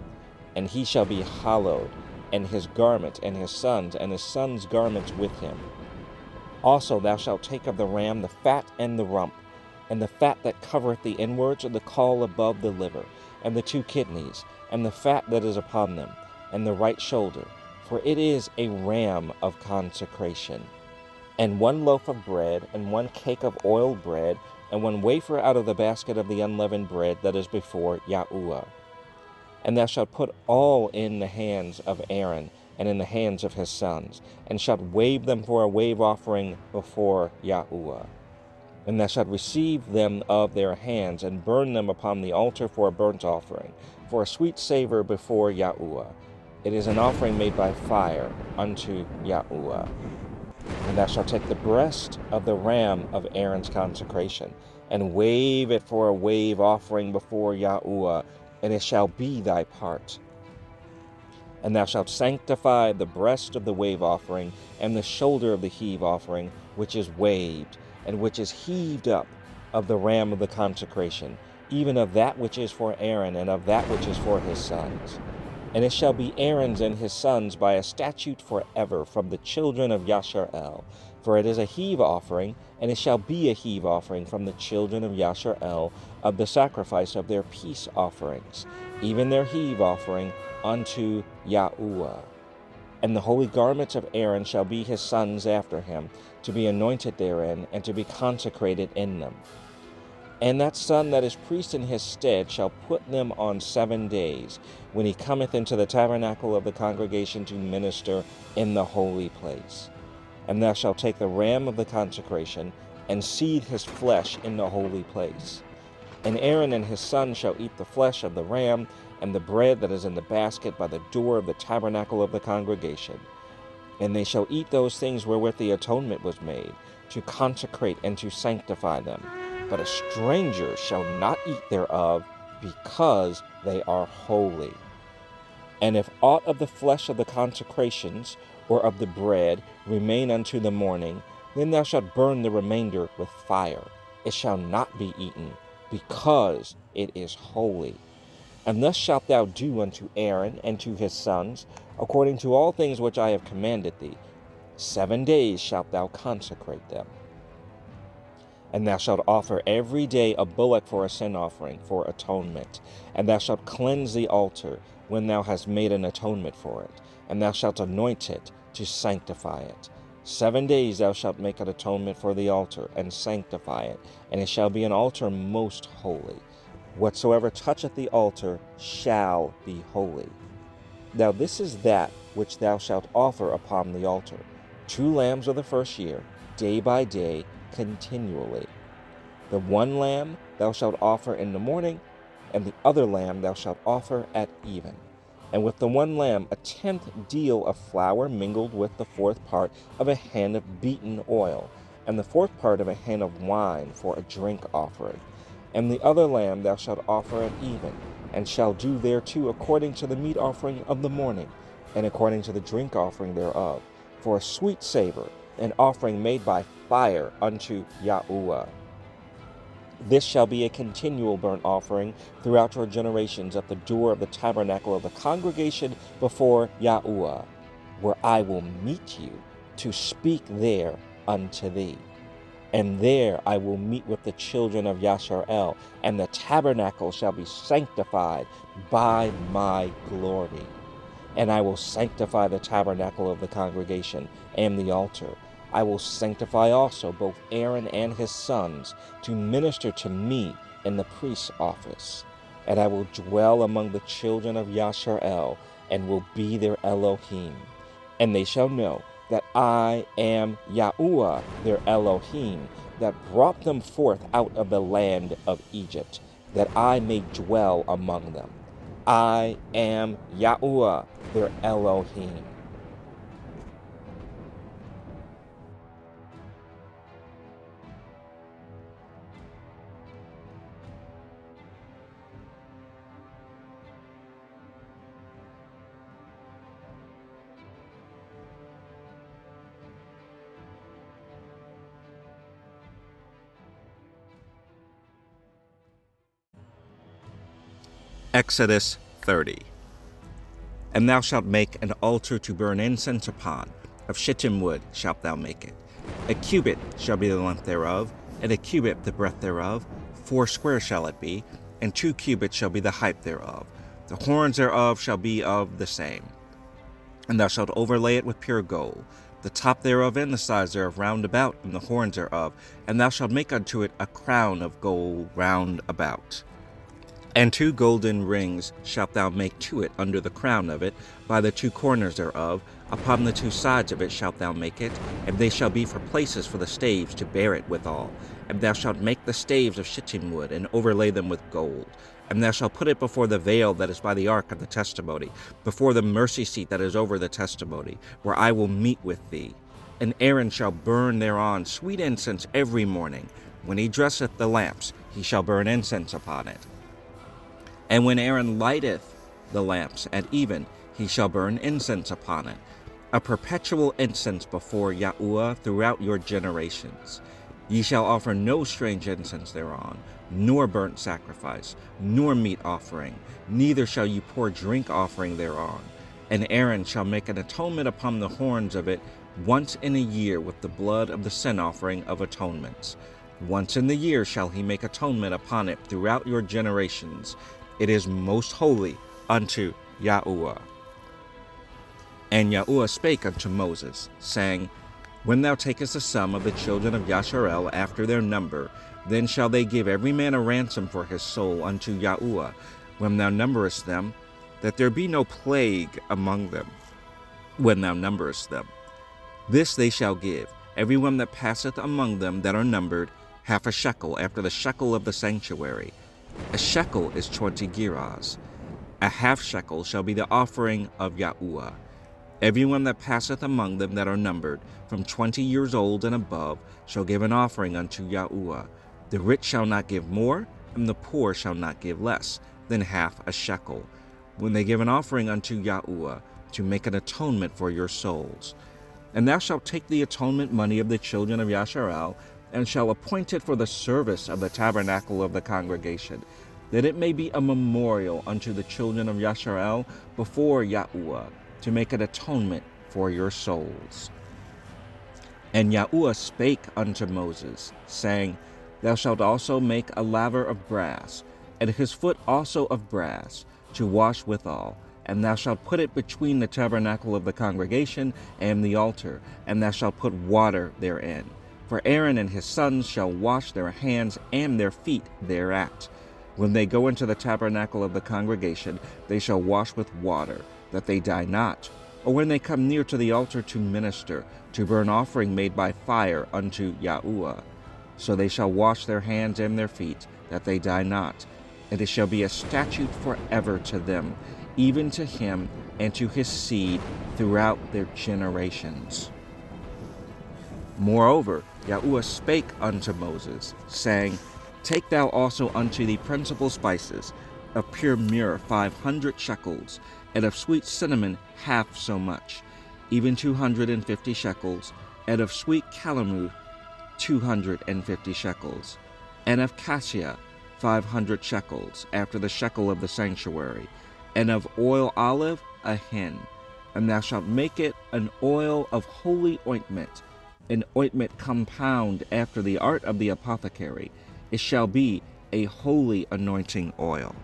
And he shall be hallowed, and his garment, and his sons' garments with him. Also thou shalt take of the ram the fat and the rump, and the fat that covereth the inwards of the caul above the liver, and the 2 kidneys, and the fat that is upon them, and the right shoulder, for it is a ram of consecration. And 1 loaf of bread, and 1 cake of oiled bread, and 1 wafer out of the basket of the unleavened bread that is before Yahuwah. And thou shalt put all in the hands of Aaron, and in the hands of his sons, and shalt wave them for a wave offering before Yahuwah. And thou shalt receive them of their hands, and burn them upon the altar for a burnt offering, for a sweet savor before Yahuwah. It is an offering made by fire unto Yahuwah. And thou shalt take the breast of the ram of Aaron's consecration, and wave it for a wave offering before Yahuwah, and it shall be thy part. And thou shalt sanctify the breast of the wave offering, and the shoulder of the heave offering, which is waved, and which is heaved up, of the ram of the consecration, even of that which is for Aaron, and of that which is for his sons. And it shall be Aaron's and his sons by a statute forever from the children of Yashar'el. For it is a heave offering, and it shall be a heave offering from the children of Yashar'el of the sacrifice of their peace offerings, even their heave offering unto Yahuwah. And the holy garments of Aaron shall be his sons after him, to be anointed therein, and to be consecrated in them. And that son that is priest in his stead shall put them on 7 days, when he cometh into the tabernacle of the congregation to minister in the holy place. And thou shalt take the ram of the consecration, and seethe his flesh in the holy place. And Aaron and his sons shall eat the flesh of the ram, and the bread that is in the basket by the door of the tabernacle of the congregation. And they shall eat those things wherewith the atonement was made, to consecrate and to sanctify them. But a stranger shall not eat thereof, because they are holy. And if aught of the flesh of the consecrations, or of the bread, remain unto the morning, then thou shalt burn the remainder with fire. It shall not be eaten, because it is holy. And thus shalt thou do unto Aaron and to his sons, according to all things which I have commanded thee. 7 days shalt thou consecrate them. And thou shalt offer every day a bullock for a sin offering, for atonement. And thou shalt cleanse the altar when thou hast made an atonement for it. And thou shalt anoint it to sanctify it. 7 days thou shalt make an atonement for the altar, and sanctify it. And it shall be an altar most holy. Whatsoever toucheth the altar shall be holy. Now this is that which thou shalt offer upon the altar: 2 lambs of the first year, day by day, continually. The 1 lamb thou shalt offer in the morning, and the other lamb thou shalt offer at even. And with the 1 lamb 1/10 deal of flour mingled with the 4th part of a hin of beaten oil, and the 4th part of a hin of wine for a drink offering. And the other lamb thou shalt offer at even, and shall do thereto according to the meat offering of the morning, and according to the drink offering thereof, for a sweet savor, an offering made by fire unto Yahuwah. This shall be a continual burnt offering throughout your generations at the door of the tabernacle of the congregation before Yahuwah, where I will meet you to speak there unto thee. And there I will meet with the children of Yashar'el, and the tabernacle shall be sanctified by my glory. And I will sanctify the tabernacle of the congregation and the altar. I will sanctify also both Aaron and his sons to minister to me in the priest's office. And I will dwell among the children of Yashar'el, and will be their Elohim. And they shall know that I am Yahuwah, their Elohim, that brought them forth out of the land of Egypt, that I may dwell among them. I am Yahuwah, their Elohim. Exodus 30. And thou shalt make an altar to burn incense upon. Of shittim wood shalt thou make it. A cubit shall be the length thereof, and a cubit the breadth thereof. 4 square shall it be, and 2 cubits shall be the height thereof. The horns thereof shall be of the same. And thou shalt overlay it with pure gold, the top thereof and the sides thereof round about, and the horns thereof. And thou shalt make unto it a crown of gold round about. And 2 golden rings shalt thou make to it under the crown of it, by the 2 corners thereof. Upon the 2 sides of it shalt thou make it, and they shall be for places for the staves to bear it withal. And thou shalt make the staves of shittim wood, and overlay them with gold. And thou shalt put it before the veil that is by the ark of the testimony, before the mercy seat that is over the testimony, where I will meet with thee. And Aaron shall burn thereon sweet incense every morning. When he dresseth the lamps, he shall burn incense upon it. And when Aaron lighteth the lamps at even, he shall burn incense upon it, a perpetual incense before Yahuwah throughout your generations. Ye shall offer no strange incense thereon, nor burnt sacrifice, nor meat offering, neither shall ye pour drink offering thereon. And Aaron shall make an atonement upon the horns of it once in a year with the blood of the sin offering of atonements. Once in the year shall he make atonement upon it throughout your generations. It is most holy unto Yahuwah. And Yahuwah spake unto Moses, saying, When thou takest the sum of the children of Yasharel after their number, then shall they give every man a ransom for his soul unto Yahuwah, when thou numberest them, that there be no plague among them, when thou numberest them. This they shall give, every one that passeth among them that are numbered, half a shekel after the shekel of the sanctuary. A shekel is 20 gerahs. A half shekel shall be the offering of Yahuwah. Every one that passeth among them that are numbered, from 20 years old and above, shall give an offering unto Yahuwah. The rich shall not give more, and the poor shall not give less than half a shekel, when they give an offering unto Yahuwah, to make an atonement for your souls. And thou shalt take the atonement money of the children of Yasharel, and shall appoint it for the service of the tabernacle of the congregation, that it may be a memorial unto the children of Yasharel before Yahuwah, to make an atonement for your souls. And Yahuwah spake unto Moses, saying, Thou shalt also make a laver of brass, and his foot also of brass, to wash withal. And thou shalt put it between the tabernacle of the congregation and the altar, and thou shalt put water therein. For Aaron and his sons shall wash their hands and their feet thereat. When they go into the tabernacle of the congregation, they shall wash with water, that they die not. Or when they come near to the altar to minister, to burn offering made by fire unto Yahuwah. So they shall wash their hands and their feet, that they die not. And it shall be a statute forever to them, even to him and to his seed throughout their generations. Moreover, Yahuwah spake unto Moses, saying, Take thou also unto thee principal spices, of pure myrrh 500 shekels, and of sweet cinnamon half so much, even 250 shekels, and of sweet calamuth 250 shekels, and of cassia 500 shekels, after the shekel of the sanctuary, and of oil olive a hin. And thou shalt make it an oil of holy ointment, an ointment compound after the art of the apothecary. It shall be a holy anointing oil.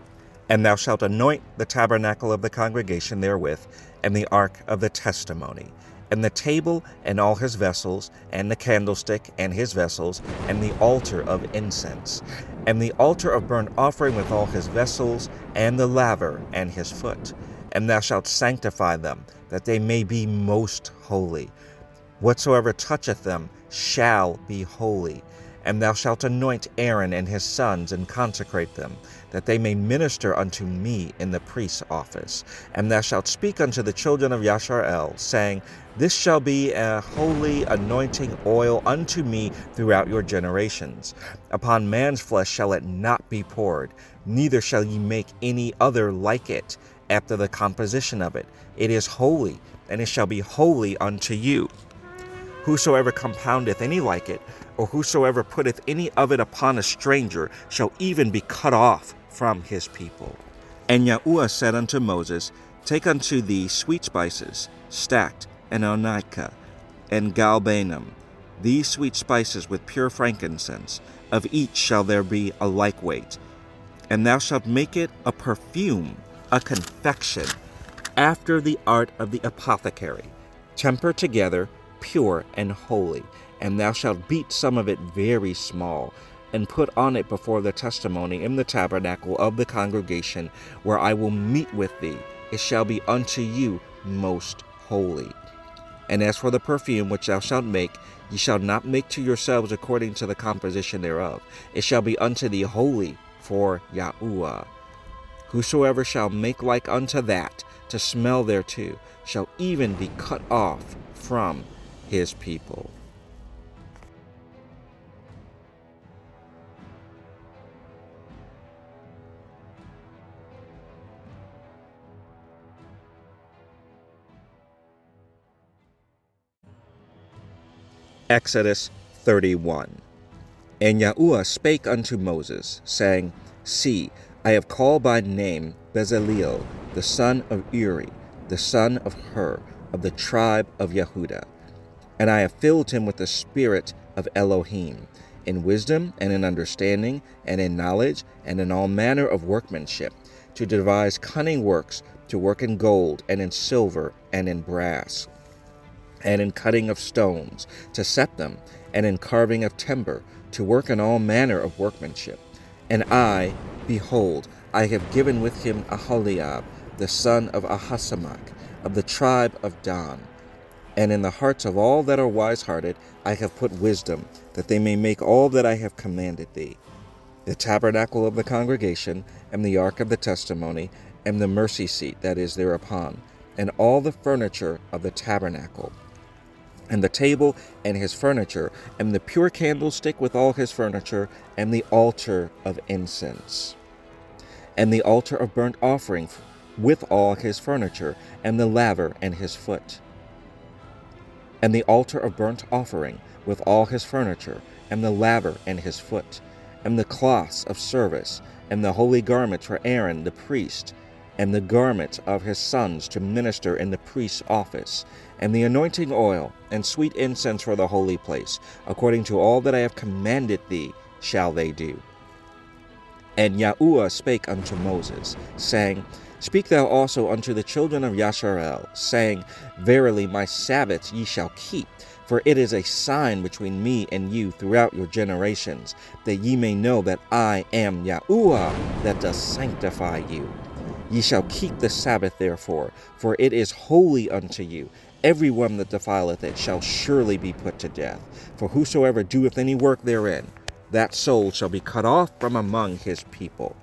And thou shalt anoint the tabernacle of the congregation therewith, and the ark of the testimony, and the table and all his vessels, and the candlestick and his vessels, and the altar of incense, and the altar of burnt offering with all his vessels, and the laver and his foot. And thou shalt sanctify them, that they may be most holy. Whatsoever toucheth them shall be holy. And thou shalt anoint Aaron and his sons, and consecrate them, that they may minister unto me in the priest's office. And thou shalt speak unto the children of Yasharel, saying, This shall be a holy anointing oil unto me throughout your generations. Upon man's flesh shall it not be poured, neither shall ye make any other like it, after the composition of it. It is holy, and it shall be holy unto you. Whosoever compoundeth any like it, or whosoever putteth any of it upon a stranger, shall even be cut off from his people. And Yahuwah said unto Moses, Take unto thee sweet spices, stacked, and onycha, and galbanum, these sweet spices with pure frankincense, of each shall there be a like weight. And thou shalt make it a perfume, a confection, after the art of the apothecary, temper together, pure and holy. And thou shalt beat some of it very small, and put on it before the testimony in the tabernacle of the congregation, where I will meet with thee. It shall be unto you most holy. And as for the perfume which thou shalt make, ye shall not make to yourselves according to the composition thereof. It shall be unto thee holy for Yahuwah. Whosoever shall make like unto that, to smell thereto, shall even be cut off from his people. Exodus 31. And Yahuwah spake unto Moses, saying, See, I have called by name Bezaleel, the son of Uri, the son of Hur, of the tribe of Yehudah. And I have filled him with the spirit of Elohim, in wisdom and in understanding and in knowledge and in all manner of workmanship, to devise cunning works, to work in gold and in silver and in brass, and in cutting of stones, to set them, and in carving of timber, to work in all manner of workmanship. And I, behold, I have given with him Aholiab, the son of Ahisamach, of the tribe of Dan. And in the hearts of all that are wise-hearted I have put wisdom, that they may make all that I have commanded thee: the tabernacle of the congregation, and the ark of the testimony, and the mercy seat that is thereupon, and all the furniture of the tabernacle, and the table and his furniture, and the pure candlestick with all his furniture, and the altar of incense, and the altar of burnt offering with all his furniture, and the laver and his foot, and the altar of burnt offering with all his furniture, and the laver and his foot, and the cloths of service, and the holy garments for Aaron the priest, and the garments of his sons to minister in the priest's office, and the anointing oil, and sweet incense for the holy place, according to all that I have commanded thee shall they do. And Yahuwah spake unto Moses, saying, Speak thou also unto the children of Yasharel, saying, Verily my Sabbaths ye shall keep, for it is a sign between me and you throughout your generations, that ye may know that I am Yahuwah that does sanctify you. Ye shall keep the Sabbath therefore, for it is holy unto you. Every one that defileth it shall surely be put to death. For whosoever doeth any work therein, that soul shall be cut off from among his people.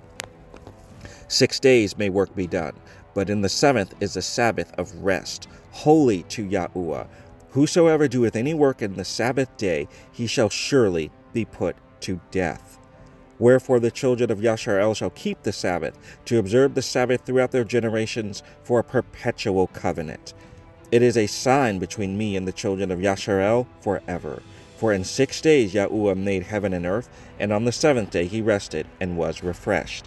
6 days may work be done, but in the seventh is a Sabbath of rest, holy to Yahuwah. Whosoever doeth any work in the Sabbath day, he shall surely be put to death. Wherefore the children of Yasharel shall keep the Sabbath, to observe the Sabbath throughout their generations for a perpetual covenant. It is a sign between me and the children of Yasharel forever. For in 6 days Yahuwah made heaven and earth, and on the seventh day he rested and was refreshed.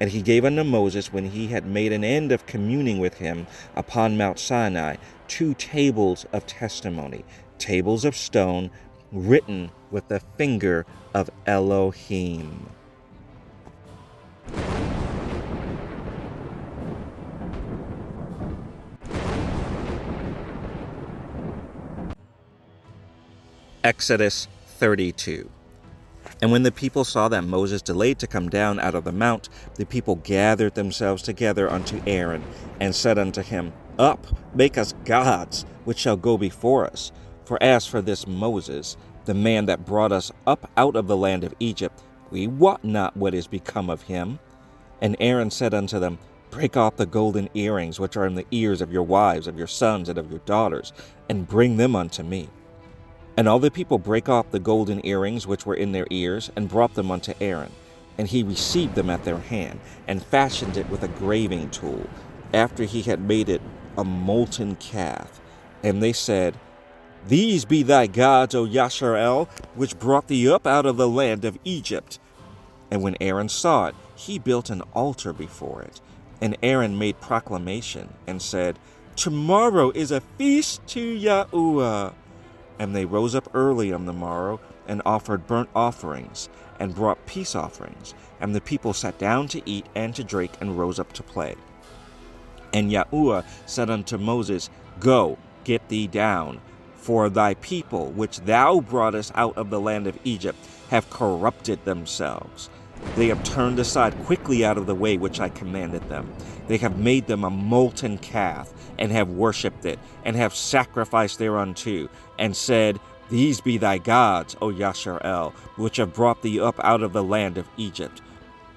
And he gave unto Moses, when he had made an end of communing with him upon Mount Sinai, 2 tables of testimony, tables of stone, written with the finger of Elohim. Exodus 32. And when the people saw that Moses delayed to come down out of the mount, the people gathered themselves together unto Aaron, and said unto him, Up, make us gods, which shall go before us. For as for this Moses, the man that brought us up out of the land of Egypt, we wot not what is become of him. And Aaron said unto them, Break off the golden earrings which are in the ears of your wives, of your sons, and of your daughters, and bring them unto me. And all the people brake off the golden earrings which were in their ears, and brought them unto Aaron. And he received them at their hand, and fashioned it with a graving tool, after he had made it a molten calf. And they said, These be thy gods, O Yasharel, which brought thee up out of the land of Egypt. And when Aaron saw it, he built an altar before it, And Aaron made proclamation and said, "Tomorrow is a feast to Yahuwah." And they rose up early on the morrow and offered burnt offerings and brought peace offerings. And the people sat down to eat and to drink and rose up to play. And Yahuwah said unto Moses, Go, get thee down, for thy people, which thou broughtest out of the land of Egypt, have corrupted themselves. They have turned aside quickly out of the way which I commanded them. They have made them a molten calf, and have worshipped it, and have sacrificed thereunto, and said, These be thy gods, O Yashar'el, which have brought thee up out of the land of Egypt.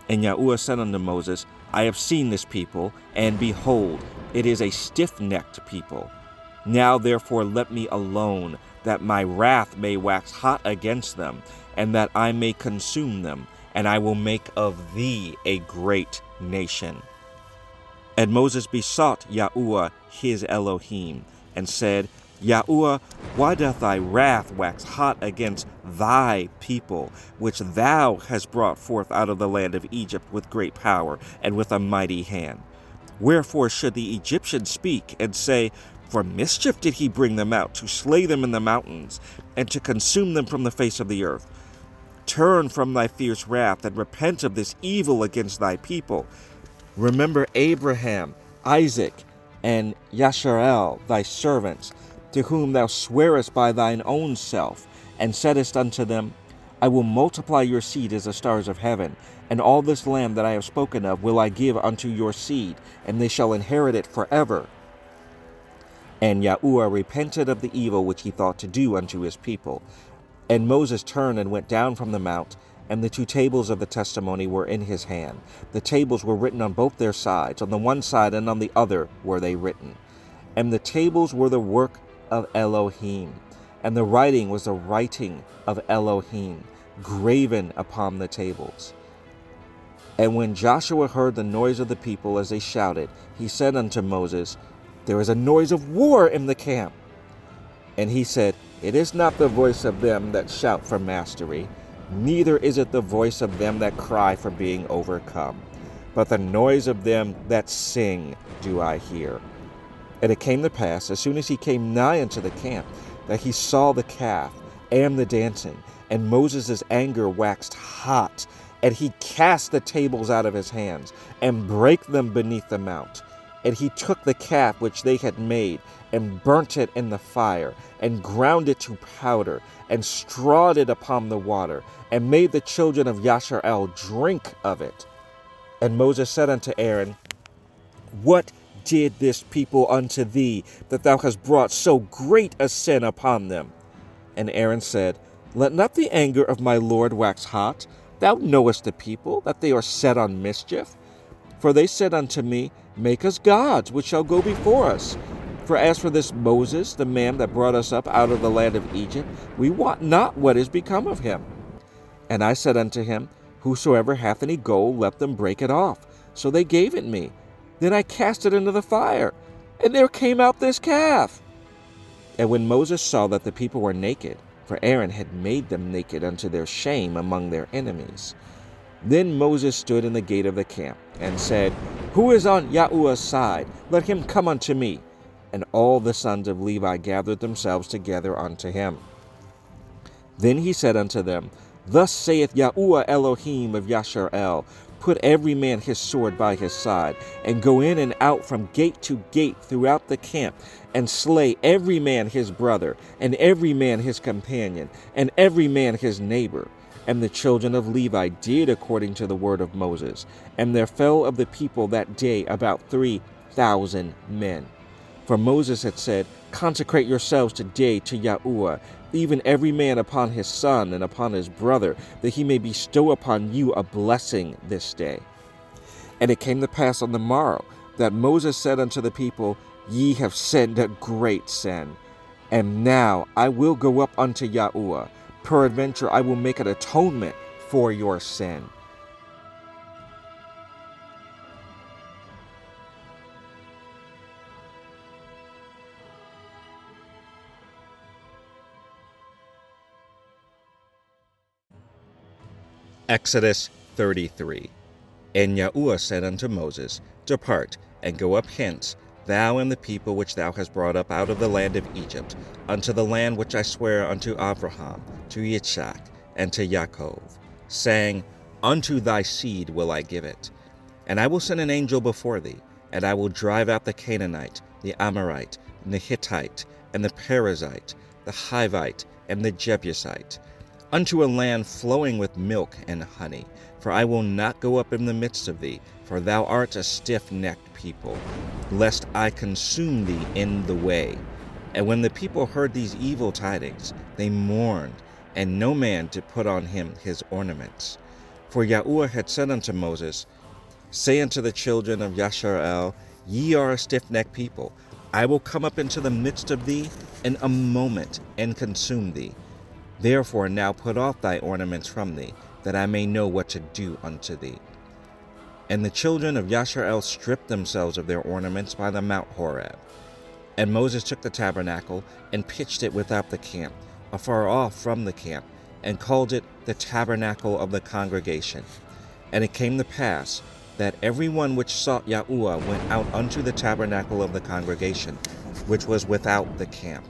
And Yahuwah said unto Moses, I have seen this people, and behold, it is a stiff-necked people. Now therefore let me alone, that my wrath may wax hot against them, and that I may consume them, and I will make of thee a great nation. And Moses besought Yahuwah his Elohim, and said, Yahuwah, why doth thy wrath wax hot against thy people, which thou hast brought forth out of the land of Egypt with great power and with a mighty hand? Wherefore should the Egyptians speak and say, For mischief did he bring them out, to slay them in the mountains, and to consume them from the face of the earth? Turn from thy fierce wrath, and repent of this evil against thy people. Remember Abraham, Isaac, and Yashar'el, thy servants, to whom thou swearest by thine own self, and saidst unto them, I will multiply your seed as the stars of heaven, and all this land that I have spoken of will I give unto your seed, and they shall inherit it forever. And Yahuwah repented of the evil which he thought to do unto his people. And Moses turned and went down from the mount, and the two tables of the testimony were in his hand. The tables were written on both their sides, on the one side and on the other were they written. And the tables were the work of Elohim, and the writing was the writing of Elohim, graven upon the tables. And when Joshua heard the noise of the people as they shouted, he said unto Moses, There is a noise of war in the camp. And he said, It is not the voice of them that shout for mastery, neither is it the voice of them that cry for being overcome, but the noise of them that sing do I hear. And it came to pass, as soon as he came nigh unto the camp, that he saw the calf and the dancing, and Moses' anger waxed hot, and he cast the tables out of his hands, and brake them beneath the mount. And he took the calf which they had made, and burnt it in the fire, and ground it to powder, and strawed it upon the water, and made the children of Yashar'el drink of it. And Moses said unto Aaron, What did this people unto thee, that thou hast brought so great a sin upon them? And Aaron said, Let not the anger of my Lord wax hot. Thou knowest the people, that they are set on mischief. For they said unto me, Make us gods, which shall go before us. For as for this Moses, the man that brought us up out of the land of Egypt, we wot not what is become of him. And I said unto him, Whosoever hath any gold, let them break it off. So they gave it me. Then I cast it into the fire, and there came out this calf. And when Moses saw that the people were naked, for Aaron had made them naked unto their shame among their enemies, then Moses stood in the gate of the camp, and said, Who is on Yahuwah's side? Let him come unto me. And all the sons of Levi gathered themselves together unto him. Then he said unto them, Thus saith Yahuwah Elohim of Yashar'el, Put every man his sword by his side, and go in and out from gate to gate throughout the camp, and slay every man his brother, and every man his companion, and every man his neighbor. And the children of Levi did according to the word of Moses. And there fell of the people that day about 3,000 men. For Moses had said, Consecrate yourselves today to Yahuwah, even every man upon his son and upon his brother, that he may bestow upon you a blessing this day. And it came to pass on the morrow, that Moses said unto the people, Ye have sinned a great sin. And now I will go up unto Yahuwah. Peradventure I will make an atonement for your sin. Exodus 33. And Yahuwah said unto Moses, Depart, and go up hence, thou and the people which thou hast brought up out of the land of Egypt, unto the land which I swear unto Abraham, to Yitzchak, and to Jacob, saying, Unto thy seed will I give it. And I will send an angel before thee, and I will drive out the Canaanite, the Amorite, and the Hittite, and the Perizzite, the Hivite, and the Jebusite, unto a land flowing with milk and honey. For I will not go up in the midst of thee, for thou art a stiff-necked people, lest I consume thee in the way. And when the people heard these evil tidings, they mourned, and no man did put on him his ornaments. For Yahuwah had said unto Moses, Say unto the children of Yashar'el, Ye are a stiff-necked people. I will come up into the midst of thee in a moment, and consume thee. Therefore now put off thy ornaments from thee, that I may know what to do unto thee. And the children of Yashar'el stripped themselves of their ornaments by the Mount Horeb. And Moses took the tabernacle, and pitched it without the camp, afar off from the camp, and called it the tabernacle of the congregation. And it came to pass, that every one which sought Yahuwah went out unto the tabernacle of the congregation, which was without the camp.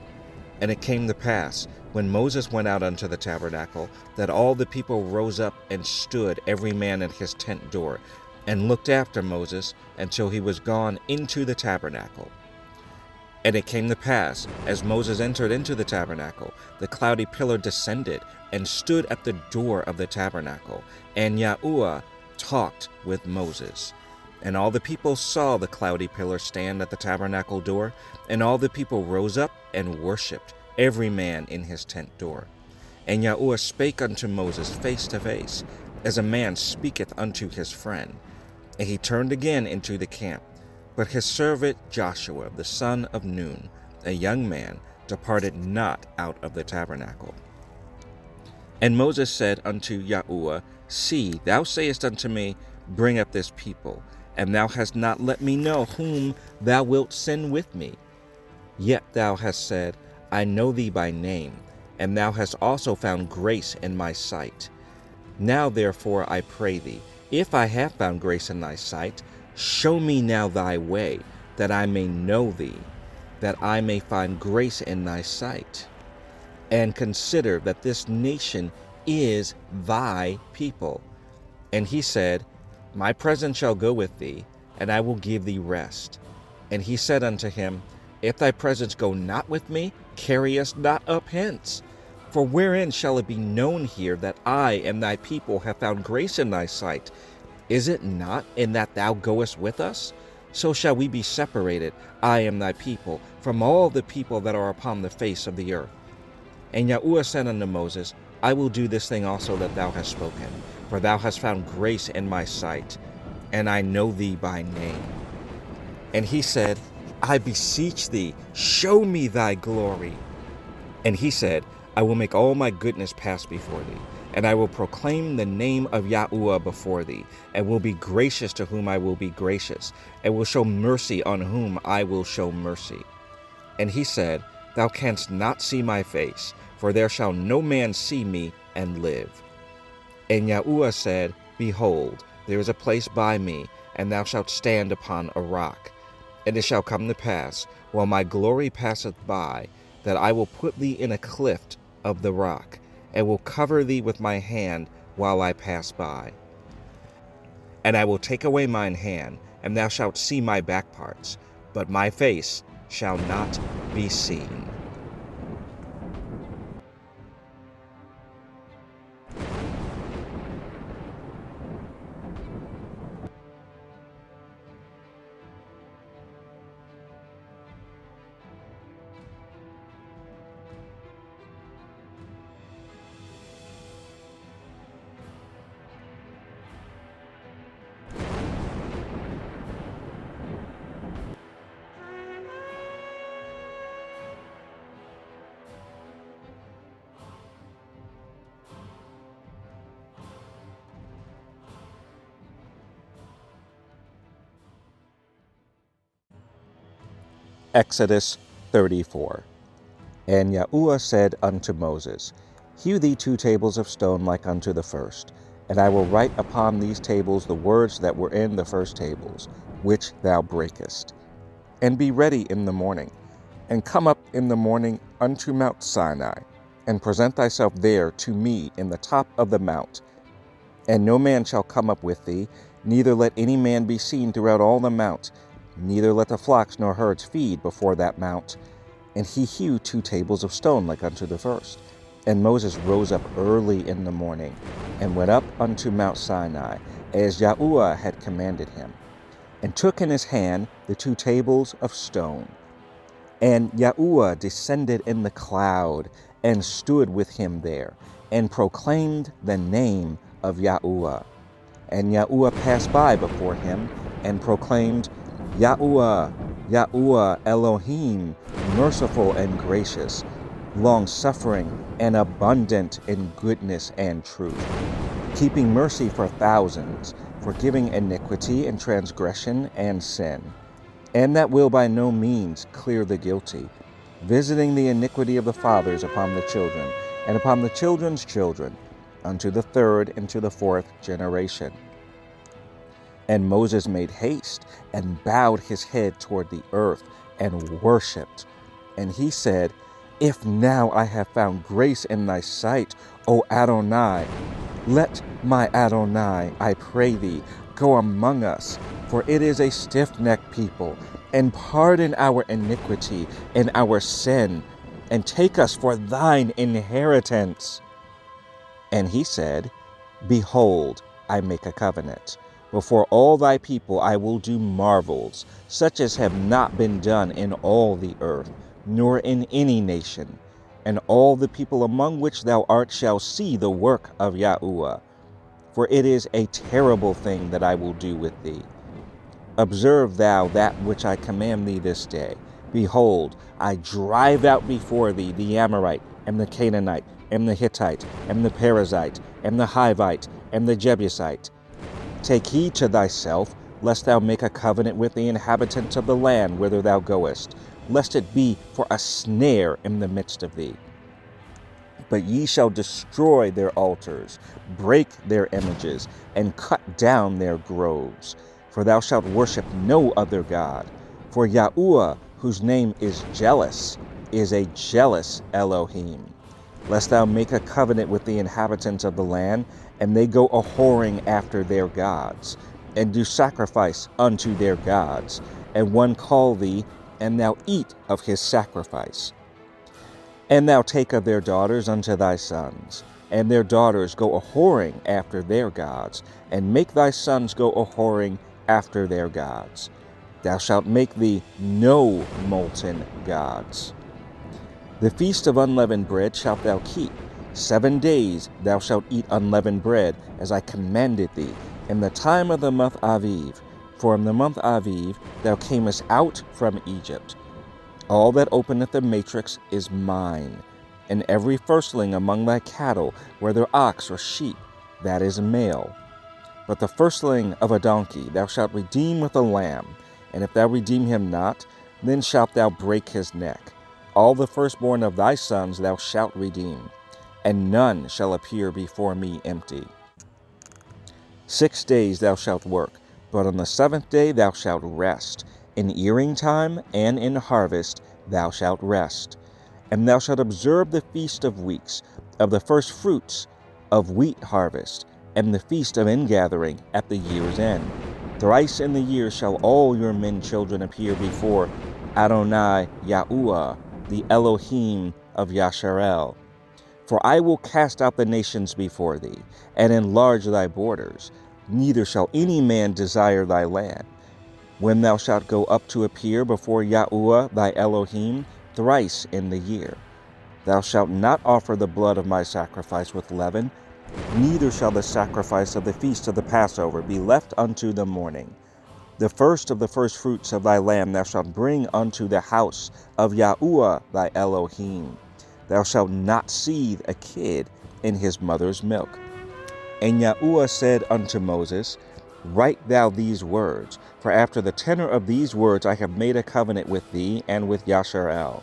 And it came to pass, when Moses went out unto the tabernacle, that all the people rose up and stood every man at his tent door, and looked after Moses until he was gone into the tabernacle. And it came to pass, as Moses entered into the tabernacle, the cloudy pillar descended and stood at the door of the tabernacle, and Yahuwah talked with Moses. And all the people saw the cloudy pillar stand at the tabernacle door, and all the people rose up and worshipped, every man in his tent door. And Yahuwah spake unto Moses face to face, as a man speaketh unto his friend. And he turned again into the camp. But his servant Joshua, the son of Nun, a young man, departed not out of the tabernacle. And Moses said unto Yahuwah, See, thou sayest unto me, Bring up this people, and thou hast not let me know whom thou wilt send with me. Yet thou hast said, I know thee by name, and thou hast also found grace in my sight. Now therefore I pray thee, if I have found grace in thy sight, show me now thy way, that I may know thee, that I may find grace in thy sight. And consider that this nation is thy people. And he said, My presence shall go with thee, and I will give thee rest. And he said unto him, If thy presence go not with me, carry us not up hence. For wherein shall it be known here that I and thy people have found grace in thy sight? Is it not in that thou goest with us? So shall we be separated, I and thy people, from all the people that are upon the face of the earth. And Yahuwah said unto Moses, I will do this thing also that thou hast spoken, for thou hast found grace in my sight, and I know thee by name. And he said, I beseech thee, show me thy glory. And he said, I will make all my goodness pass before thee, and I will proclaim the name of Yahuwah before thee, and will be gracious to whom I will be gracious, and will show mercy on whom I will show mercy. And he said, Thou canst not see my face, for there shall no man see me and live. And Yahuwah said, Behold, there is a place by me, and thou shalt stand upon a rock. And it shall come to pass, while my glory passeth by, that I will put thee in a cleft of the rock, and will cover thee with my hand while I pass by. And I will take away mine hand, and thou shalt see my back parts, but my face shall not be seen. Exodus 34. And Yahuwah said unto Moses, Hew thee 2 tables of stone like unto the first, And I will write upon these tables the words that were in the first tables, which thou breakest. And be ready in the morning, and come up in the morning unto Mount Sinai, and present thyself there to me in the top of the mount. And no man shall come up with thee, neither let any man be seen throughout all the mount, neither let the flocks nor herds feed before that mount. And he hewed 2 tables of stone like unto the first. And Moses rose up early in the morning, and went up unto Mount Sinai, as Yahuwah had commanded him, and took in his hand the 2 tables of stone. And Yahuwah descended in the cloud, and stood with him there, and proclaimed the name of Yahuwah. And Yahuwah passed by before him, and proclaimed, Yahuwah, Yahuwah Elohim, merciful and gracious, long-suffering and abundant in goodness and truth, keeping mercy for thousands, forgiving iniquity and transgression and sin, and that will by no means clear the guilty, visiting the iniquity of the fathers upon the children, and upon the children's children, unto the 3rd and to the 4th generation. And Moses made haste, and bowed his head toward the earth, and worshipped. And he said, If now I have found grace in thy sight, O Adonai, let my Adonai, I pray thee, go among us, for it is a stiff-necked people, and pardon our iniquity and our sin, and take us for thine inheritance. And he said, Behold, I make a covenant. Before all thy people I will do marvels, such as have not been done in all the earth, nor in any nation. And all the people among which thou art shall see the work of Yahuwah. For it is a terrible thing that I will do with thee. Observe thou that which I command thee this day. Behold, I drive out before thee the Amorite, and the Canaanite, and the Hittite, and the Perizzite, and the Hivite, and the Jebusite. Take heed to thyself, lest thou make a covenant with the inhabitants of the land whither thou goest, lest it be for a snare in the midst of thee. But ye shall destroy their altars, break their images, and cut down their groves. For thou shalt worship no other God. For Yahuwah, whose name is jealous, is a jealous Elohim. Lest thou make a covenant with the inhabitants of the land, and they go a-whoring after their gods, and do sacrifice unto their gods, and one call thee, and thou eat of his sacrifice. And thou take of their daughters unto thy sons, and their daughters go a-whoring after their gods, and make thy sons go a-whoring after their gods. Thou shalt make thee no molten gods. The feast of unleavened bread shalt thou keep. 7 days thou shalt eat unleavened bread, as I commanded thee, in the time of the month Aviv. For in the month Aviv thou camest out from Egypt. All that openeth the matrix is mine, and every firstling among thy cattle, whether ox or sheep, that is male. But the firstling of a donkey thou shalt redeem with a lamb, and if thou redeem him not, then shalt thou break his neck. All the firstborn of thy sons thou shalt redeem, and none shall appear before me empty. 6 days thou shalt work, but on the 7th day thou shalt rest. In earing time and in harvest thou shalt rest. And thou shalt observe the feast of weeks, of the first fruits of wheat harvest, and the feast of ingathering at the year's end. Thrice in the year shall all your men children appear before Adonai Yahuwah, the Elohim of Yasharel. For I will cast out the nations before thee, and enlarge thy borders, neither shall any man desire thy land. When thou shalt go up to appear before Yahuwah thy Elohim thrice in the year. Thou shalt not offer the blood of my sacrifice with leaven, neither shall the sacrifice of the feast of the Passover be left unto the morning. The first of the firstfruits of thy lamb thou shalt bring unto the house of Yahuwah thy Elohim. Thou shalt not seethe a kid in his mother's milk. And Yahuwah said unto Moses, Write thou these words, for after the tenor of these words I have made a covenant with thee and with Yasharel.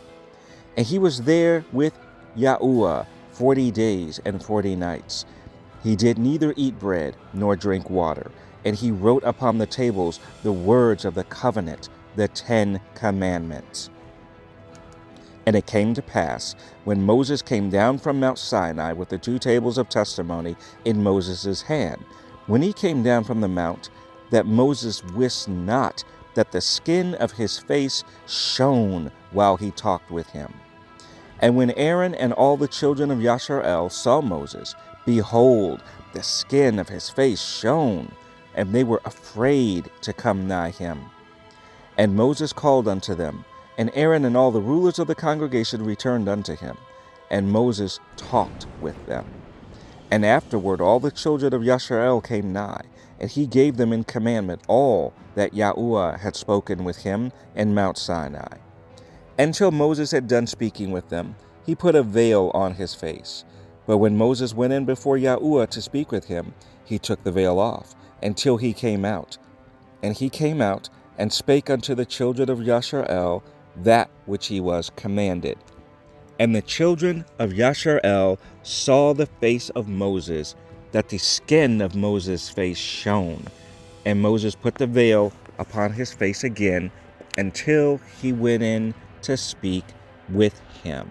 And he was there with Yahuwah 40 days and 40 nights. He did neither eat bread nor drink water, and he wrote upon the tables the words of the covenant, the 10 Commandments. And it came to pass, when Moses came down from Mount Sinai with the 2 tables of testimony in Moses' hand, when he came down from the mount, that Moses wist not that the skin of his face shone while he talked with him. And when Aaron and all the children of Yashar'el saw Moses, behold, the skin of his face shone, and they were afraid to come nigh him. And Moses called unto them, and Aaron and all the rulers of the congregation returned unto him, and Moses talked with them. And afterward all the children of Yashar'el came nigh, and he gave them in commandment all that Yahuwah had spoken with him in Mount Sinai. Until Moses had done speaking with them, he put a veil on his face. But when Moses went in before Yahuwah to speak with him, he took the veil off, until he came out. And he came out, and spake unto the children of Yashar'el that which he was commanded. And the children of Yashar'el saw the face of Moses, that the skin of Moses' face shone. And Moses put the veil upon his face again, until he went in to speak with him.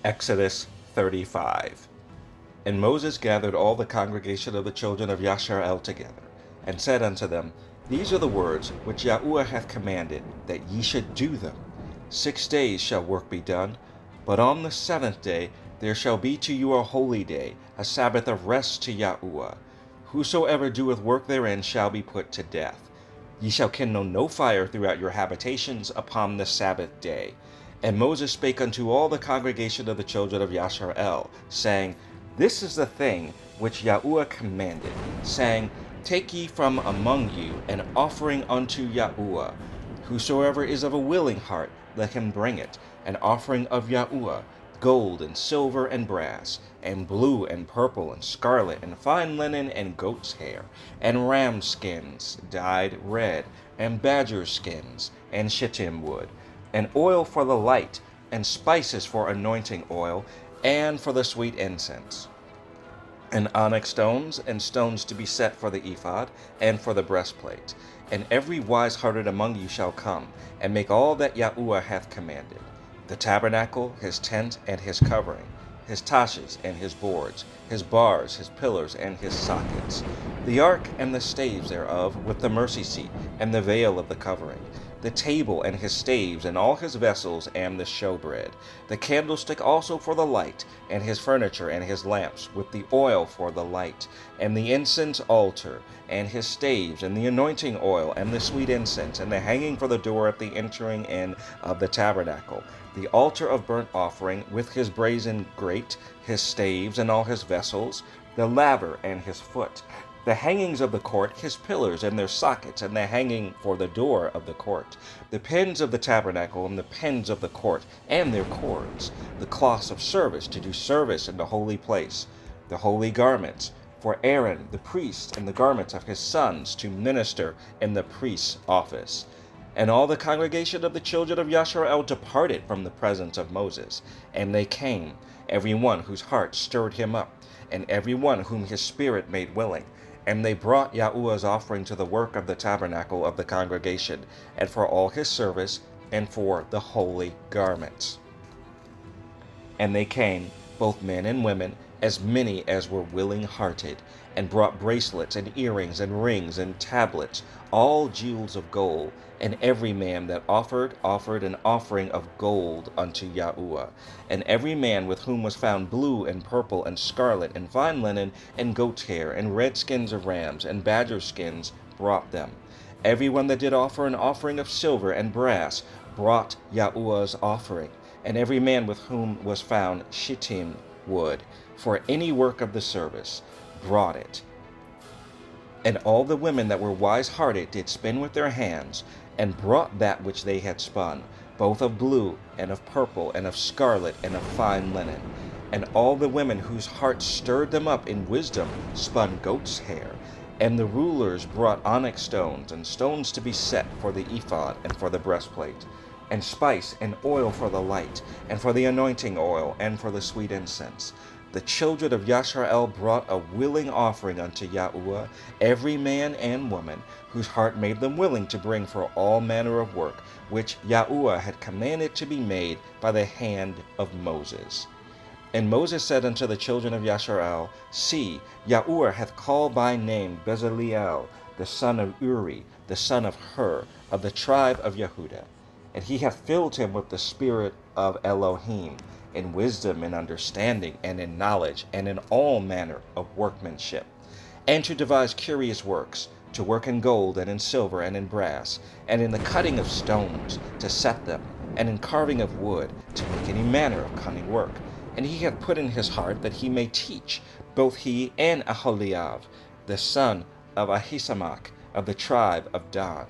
Exodus 35. And Moses gathered all the congregation of the children of Yashar'el together, and said unto them, These are the words which Yahuwah hath commanded, that ye should do them. 6 days shall work be done, but on the 7th day there shall be to you a holy day, a Sabbath of rest to Yahuwah. Whosoever doeth work therein shall be put to death. Ye shall kindle no fire throughout your habitations upon the Sabbath day. And Moses spake unto all the congregation of the children of Yashar'el, saying, This is the thing which Yahuwah commanded, saying, Take ye from among you an offering unto Yahuwah. Whosoever is of a willing heart, let him bring it, an offering of Yahuwah, gold and silver and brass, and blue and purple and scarlet, and fine linen and goat's hair, and ram skins dyed red, and badger skins, and shittim wood, and oil for the light, and spices for anointing oil, and for the sweet incense, and onyx stones, and stones to be set for the ephod, and for the breastplate. And every wise-hearted among you shall come, and make all that Yahuwah hath commanded: the tabernacle, his tent, and his covering, his taches and his boards, his bars, his pillars, and his sockets, the ark and the staves thereof, with the mercy seat, and the veil of the covering, the table and his staves, and all his vessels, and the showbread, the candlestick also for the light, and his furniture, and his lamps, with the oil for the light, and the incense altar, and his staves, and the anointing oil, and the sweet incense, and the hanging for the door at the entering in of the tabernacle, the altar of burnt offering, with his brazen grate, his staves, and all his vessels, the laver and his foot, the hangings of the court, his pillars and their sockets, and the hanging for the door of the court, the pins of the tabernacle, and the pins of the court, and their cords, the cloths of service to do service in the holy place, the holy garments, for Aaron the priest, and the garments of his sons to minister in the priest's office. And all the congregation of the children of Yashar'el departed from the presence of Moses, and they came, every one whose heart stirred him up, and every one whom his spirit made willing. And they brought Yahuwah's offering to the work of the tabernacle of the congregation, and for all his service, and for the holy garments. And they came, both men and women, as many as were willing-hearted, and brought bracelets, and earrings, and rings, and tablets, all jewels of gold. And every man that offered an offering of gold unto Yahuwah. And every man with whom was found blue, and purple, and scarlet, and fine linen, and goat's hair, and red skins of rams, and badger skins, brought them. Every one that did offer an offering of silver and brass brought Yahuwah's offering. And every man with whom was found shittim wood, for any work of the service, brought it. And all the women that were wise-hearted did spin with their hands, and brought that which they had spun, both of blue, and of purple, and of scarlet, and of fine linen. And all the women whose hearts stirred them up in wisdom spun goat's hair. And the rulers brought onyx stones, and stones to be set for the ephod and for the breastplate, and spice and oil for the light, and for the anointing oil, and for the sweet incense. The children of Yashar'el brought a willing offering unto Yahuwah, every man and woman, whose heart made them willing to bring for all manner of work, which Yahuwah had commanded to be made by the hand of Moses. And Moses said unto the children of Yashar'el, See, Yahuwah hath called by name Bezaleel, the son of Uri, the son of Hur, of the tribe of Yehudah. And he hath filled him with the spirit of Elohim, in wisdom and understanding, and in knowledge, and in all manner of workmanship, and to devise curious works, to work in gold, and in silver, and in brass, and in the cutting of stones, to set them, and in carving of wood, to make any manner of cunning work. And he hath put in his heart that he may teach, both he and Aholiab, the son of Ahisamach, of the tribe of Dan.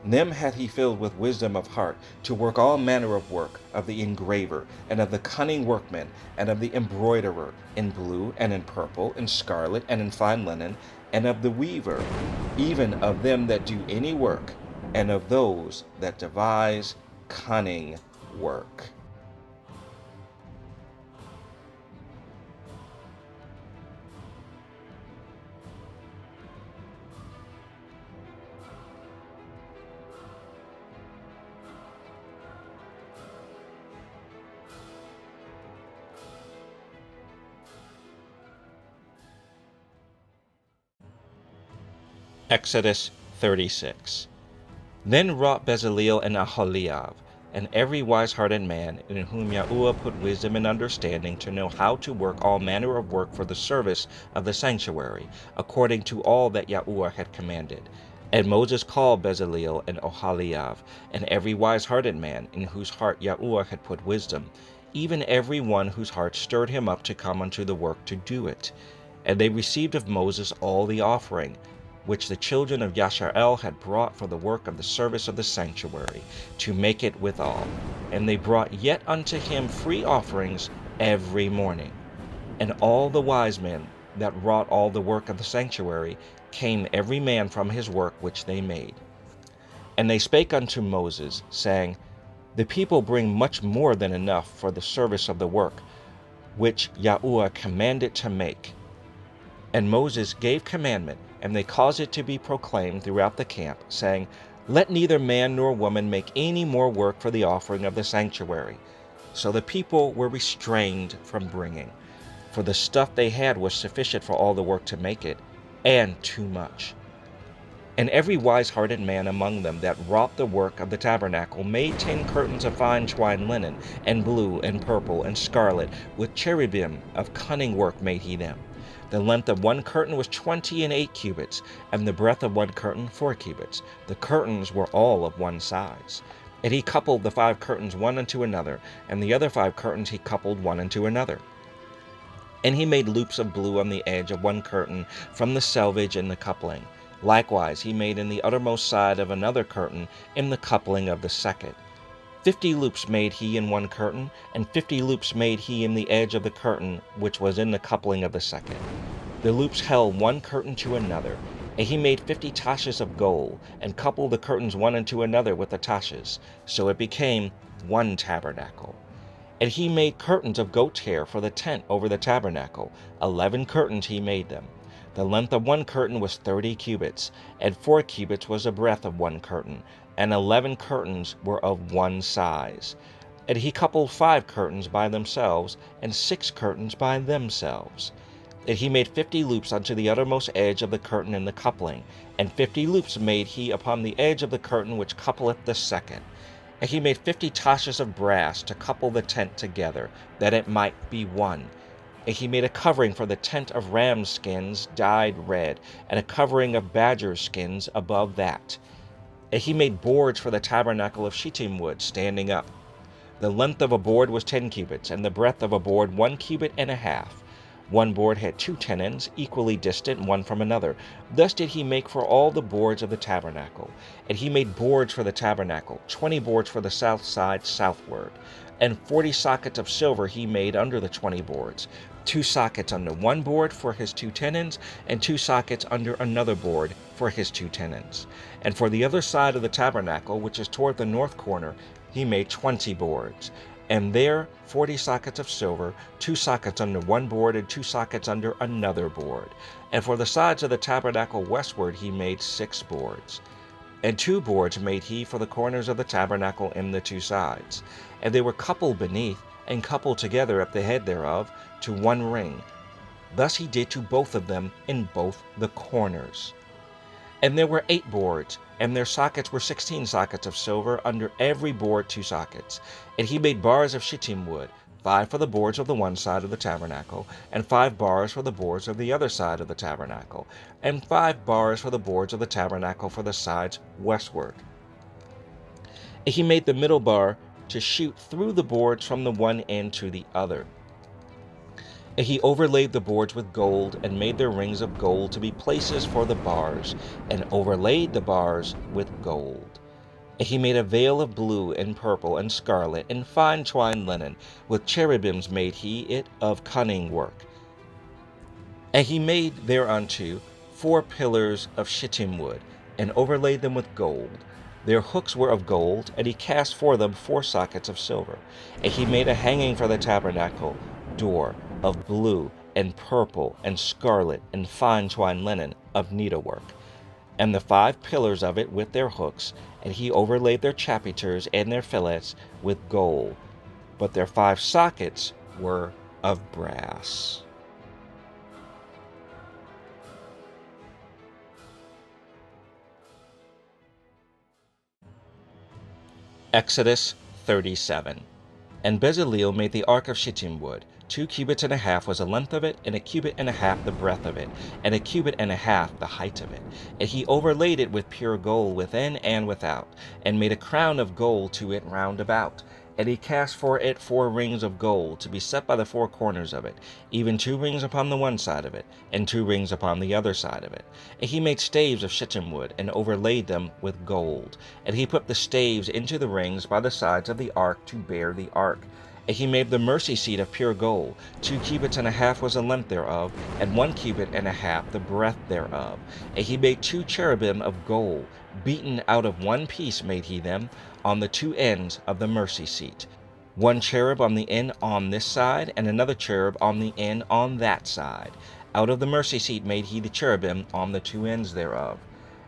Them hath he filled with wisdom of heart, to work all manner of work, of the engraver, and of the cunning workman, and of the embroiderer, in blue, and in purple, in scarlet, and in fine linen, and of the weaver, even of them that do any work, and of those that devise cunning work. Exodus 36. Then wrought Bezaleel and Aholiab, and every wise-hearted man, in whom Yahuwah put wisdom and understanding, to know how to work all manner of work for the service of the sanctuary, according to all that Yahuwah had commanded. And Moses called Bezaleel and Aholiab, and every wise-hearted man, in whose heart Yahuwah had put wisdom, even every one whose heart stirred him up to come unto the work to do it. And they received of Moses all the offering, which the children of Yashar'el had brought for the work of the service of the sanctuary, to make it withal. And they brought yet unto him free offerings every morning. And all the wise men that wrought all the work of the sanctuary came every man from his work which they made. And they spake unto Moses, saying, The people bring much more than enough for the service of the work, which Yahuwah commanded to make. And Moses gave commandment, and they caused it to be proclaimed throughout the camp, saying, Let neither man nor woman make any more work for the offering of the sanctuary. So the people were restrained from bringing, for the stuff they had was sufficient for all the work to make it, and too much. And every wise-hearted man among them that wrought the work of the tabernacle made 10 curtains of fine twined linen, and blue, and purple, and scarlet, with cherubim of cunning work made he them. The length of one curtain was 28 cubits, and the breadth of one curtain 4 cubits. The curtains were all of one size. And he coupled the 5 curtains one unto another, and the other 5 curtains he coupled one unto another. And he made loops of blue on the edge of one curtain from the selvage in the coupling. Likewise he made in the uttermost side of another curtain in the coupling of the second. 50 loops made he in one curtain, and 50 loops made he in the edge of the curtain which was in the coupling of the second. The loops held one curtain to another, and he made 50 taches of gold, and coupled the curtains one unto another with the taches. So it became one tabernacle. And he made curtains of goat's hair for the tent over the tabernacle. 11 curtains he made them. The length of one curtain was 30 cubits, and 4 cubits was the breadth of one curtain, and 11 curtains were of one size. And he coupled 5 curtains by themselves, and 6 curtains by themselves. And he made 50 loops unto the uttermost edge of the curtain in the coupling, and 50 loops made he upon the edge of the curtain which coupleth the second. And he made 50 taches of brass to couple the tent together, that it might be one. And he made a covering for the tent of ram's skins dyed red, and a covering of badger skins above that. And he made boards for the tabernacle of shittim wood standing up. The length of a board was 10 cubits, and the breadth of a board 1 cubit and a half. One board had 2 tenons, equally distant one from another. Thus did he make for all the boards of the tabernacle. And he made boards for the tabernacle, 20 boards for the south side southward. And 40 sockets of silver he made under the 20 boards. 2 sockets under one board for his 2 tenons, and 2 sockets under another board for his 2 tenons. And for the other side of the tabernacle, which is toward the north corner, he made 20 boards. And there 40 sockets of silver, 2 sockets under one board and 2 sockets under another board. And for the sides of the tabernacle westward he made 6 boards. And 2 boards made he for the corners of the tabernacle in the 2 sides. And they were coupled beneath, and coupled together at the head thereof, to one ring. Thus he did to both of them in both the corners. And there were 8 boards, and their sockets were 16 sockets of silver, under every board 2 sockets. And he made bars of shittim wood, 5 for the boards of the one side of the tabernacle, and 5 bars for the boards of the other side of the tabernacle, and 5 bars for the boards of the tabernacle for the sides westward. And he made the middle bar to shoot through the boards from the one end to the other. And he overlaid the boards with gold, and made their rings of gold to be places for the bars, and overlaid the bars with gold. And he made a veil of blue and purple and scarlet and fine twined linen, with cherubims made he it of cunning work. And he made thereunto 4 pillars of shittim wood, and overlaid them with gold. Their hooks were of gold, and he cast for them 4 sockets of silver. And he made a hanging for the tabernacle door of blue and purple and scarlet and fine twined linen of needlework, and the 5 pillars of it with their hooks, and he overlaid their chapiters and their fillets with gold, but their 5 sockets were of brass. Exodus 37. And Bezaleel made the ark of shittim wood. 2 cubits and a half was the length of it, and 1 cubit and a half the breadth of it, and 1 cubit and a half the height of it. And he overlaid it with pure gold within and without, and made a crown of gold to it round about. And he cast for it 4 rings of gold, to be set by the 4 corners of it, even 2 rings upon the one side of it, and 2 rings upon the other side of it. And he made staves of shittim wood, and overlaid them with gold. And he put the staves into the rings by the sides of the ark to bear the ark. And he made the mercy seat of pure gold. 2 cubits and a half was the length thereof, and 1 cubit and a half the breadth thereof. And he made 2 cherubim of gold, beaten out of one piece made he them, on the 2 ends of the mercy seat. 1 cherub on the end on this side, and another cherub on the end on that side. Out of the mercy seat made he the cherubim on the 2 ends thereof.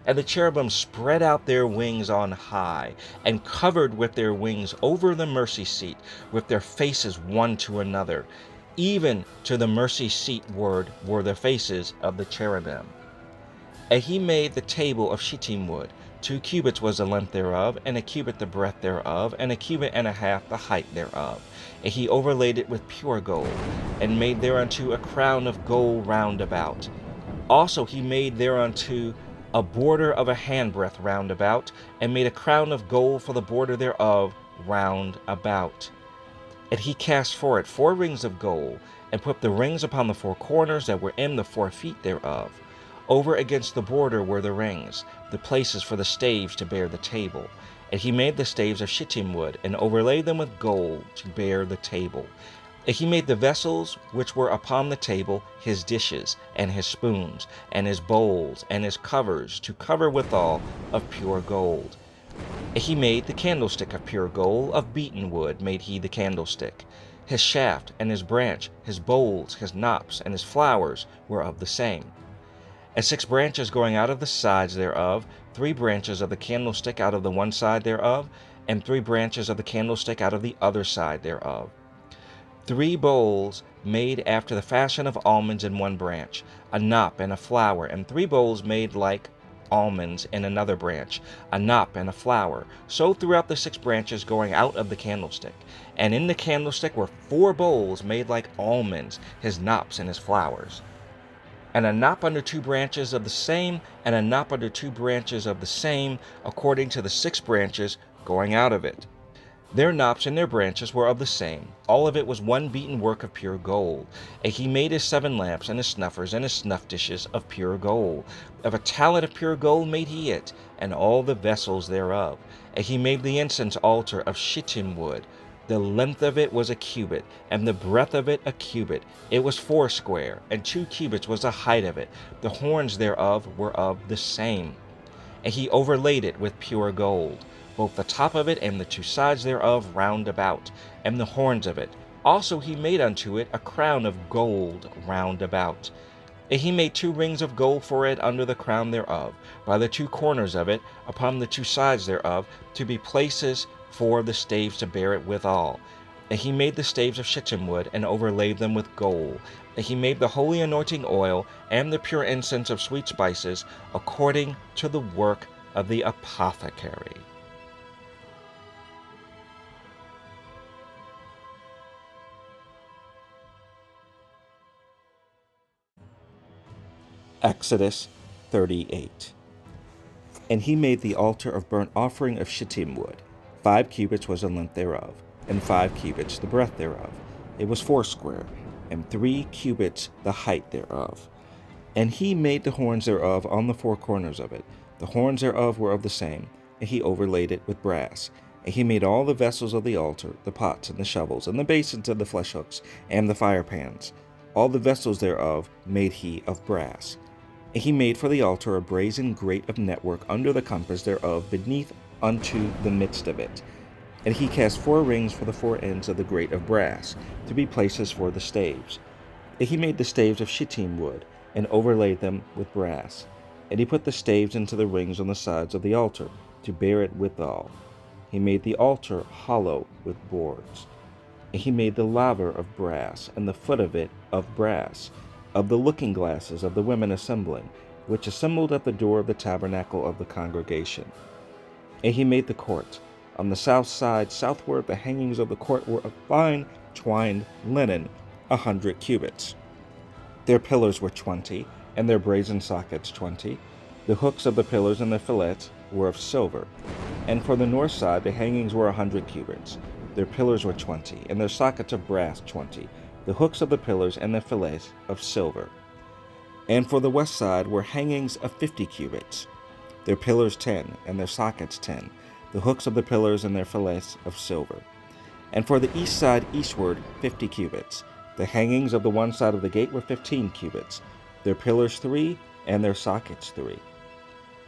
And the cherubim spread out their wings on high, and covered with their wings over the mercy seat, with their faces one to another. Even to the mercy seat ward were the faces of the cherubim. And he made the table of shittim wood. 2 cubits was the length thereof, and 1 cubit the breadth thereof, and 1 cubit and a half the height thereof. And he overlaid it with pure gold, and made thereunto a crown of gold round about. Also he made thereunto a border of a handbreadth round about, and made a crown of gold for the border thereof round about. And he cast for it 4 rings of gold, and put the rings upon the 4 corners that were in the 4 feet thereof. Over against the border were the rings, the places for the staves to bear the table. And he made the staves of shittim wood, and overlaid them with gold to bear the table. And he made the vessels which were upon the table, his dishes, and his spoons, and his bowls, and his covers, to cover withal of pure gold. And he made the candlestick of pure gold, of beaten wood made he the candlestick. His shaft, and his branch, his bowls, his knops, and his flowers were of the same. And 6 branches going out of the sides thereof, 3 branches of the candlestick out of the one side thereof, and 3 branches of the candlestick out of the other side thereof. 3 bowls made after the fashion of almonds in one branch, a knop and a flower, and 3 bowls made like almonds in another branch, a knop and a flower, so throughout the 6 branches going out of the candlestick. And in the candlestick were 4 bowls made like almonds, his knops and his flowers. And a knop under 2 branches of the same, and a knop under 2 branches of the same, according to the 6 branches going out of it. Their knops and their branches were of the same. All of it was one beaten work of pure gold. And he made his 7 lamps and his snuffers and his snuff dishes of pure gold. Of a talent of pure gold made he it, and all the vessels thereof. And he made the incense altar of shittim wood. The length of it was a cubit, and the breadth of it a cubit. It was foursquare, and 2 cubits was the height of it. The horns thereof were of the same. And he overlaid it with pure gold, both the top of it and the 2 sides thereof round about, and the horns of it. Also he made unto it a crown of gold round about. And he made 2 rings of gold for it under the crown thereof, by the 2 corners of it, upon the 2 sides thereof, to be places for the staves to bear it withal. And he made the staves of shittim wood, and overlaid them with gold. And he made the holy anointing oil, and the pure incense of sweet spices, according to the work of the apothecary. Exodus 38. And he made the altar of burnt offering of shittim wood. 5 cubits was the length thereof, and 5 cubits the breadth thereof. It was foursquare, and 3 cubits the height thereof. And he made the horns thereof on the 4 corners of it. The horns thereof were of the same, and he overlaid it with brass. And he made all the vessels of the altar, the pots and the shovels, and the basins and the flesh hooks, and the firepans. All the vessels thereof made he of brass. And he made for the altar a brazen grate of network under the compass thereof beneath unto the midst of it. And he cast 4 rings for the 4 ends of the grate of brass, to be places for the staves. And he made the staves of shittim wood, and overlaid them with brass. And he put the staves into the rings on the sides of the altar, to bear it withal. He made the altar hollow with boards. And he made the laver of brass, and the foot of it of brass, of the looking glasses of the women assembling, which assembled at the door of the tabernacle of the congregation. And he made the court. On the south side southward the hangings of the court were of fine twined linen, 100 cubits. Their pillars were 20, and their brazen sockets 20. The hooks of the pillars and the fillets were of silver. And for the north side the hangings were 100 cubits. Their pillars were 20, and their sockets of brass 20. The hooks of the pillars and the fillets of silver. And for the west side were hangings of 50 cubits. Their pillars 10, and their sockets 10. The hooks of the pillars and their fillets of silver. And for the east side eastward 50 cubits. The hangings of the one side of the gate were 15 cubits. Their pillars 3, and their sockets 3.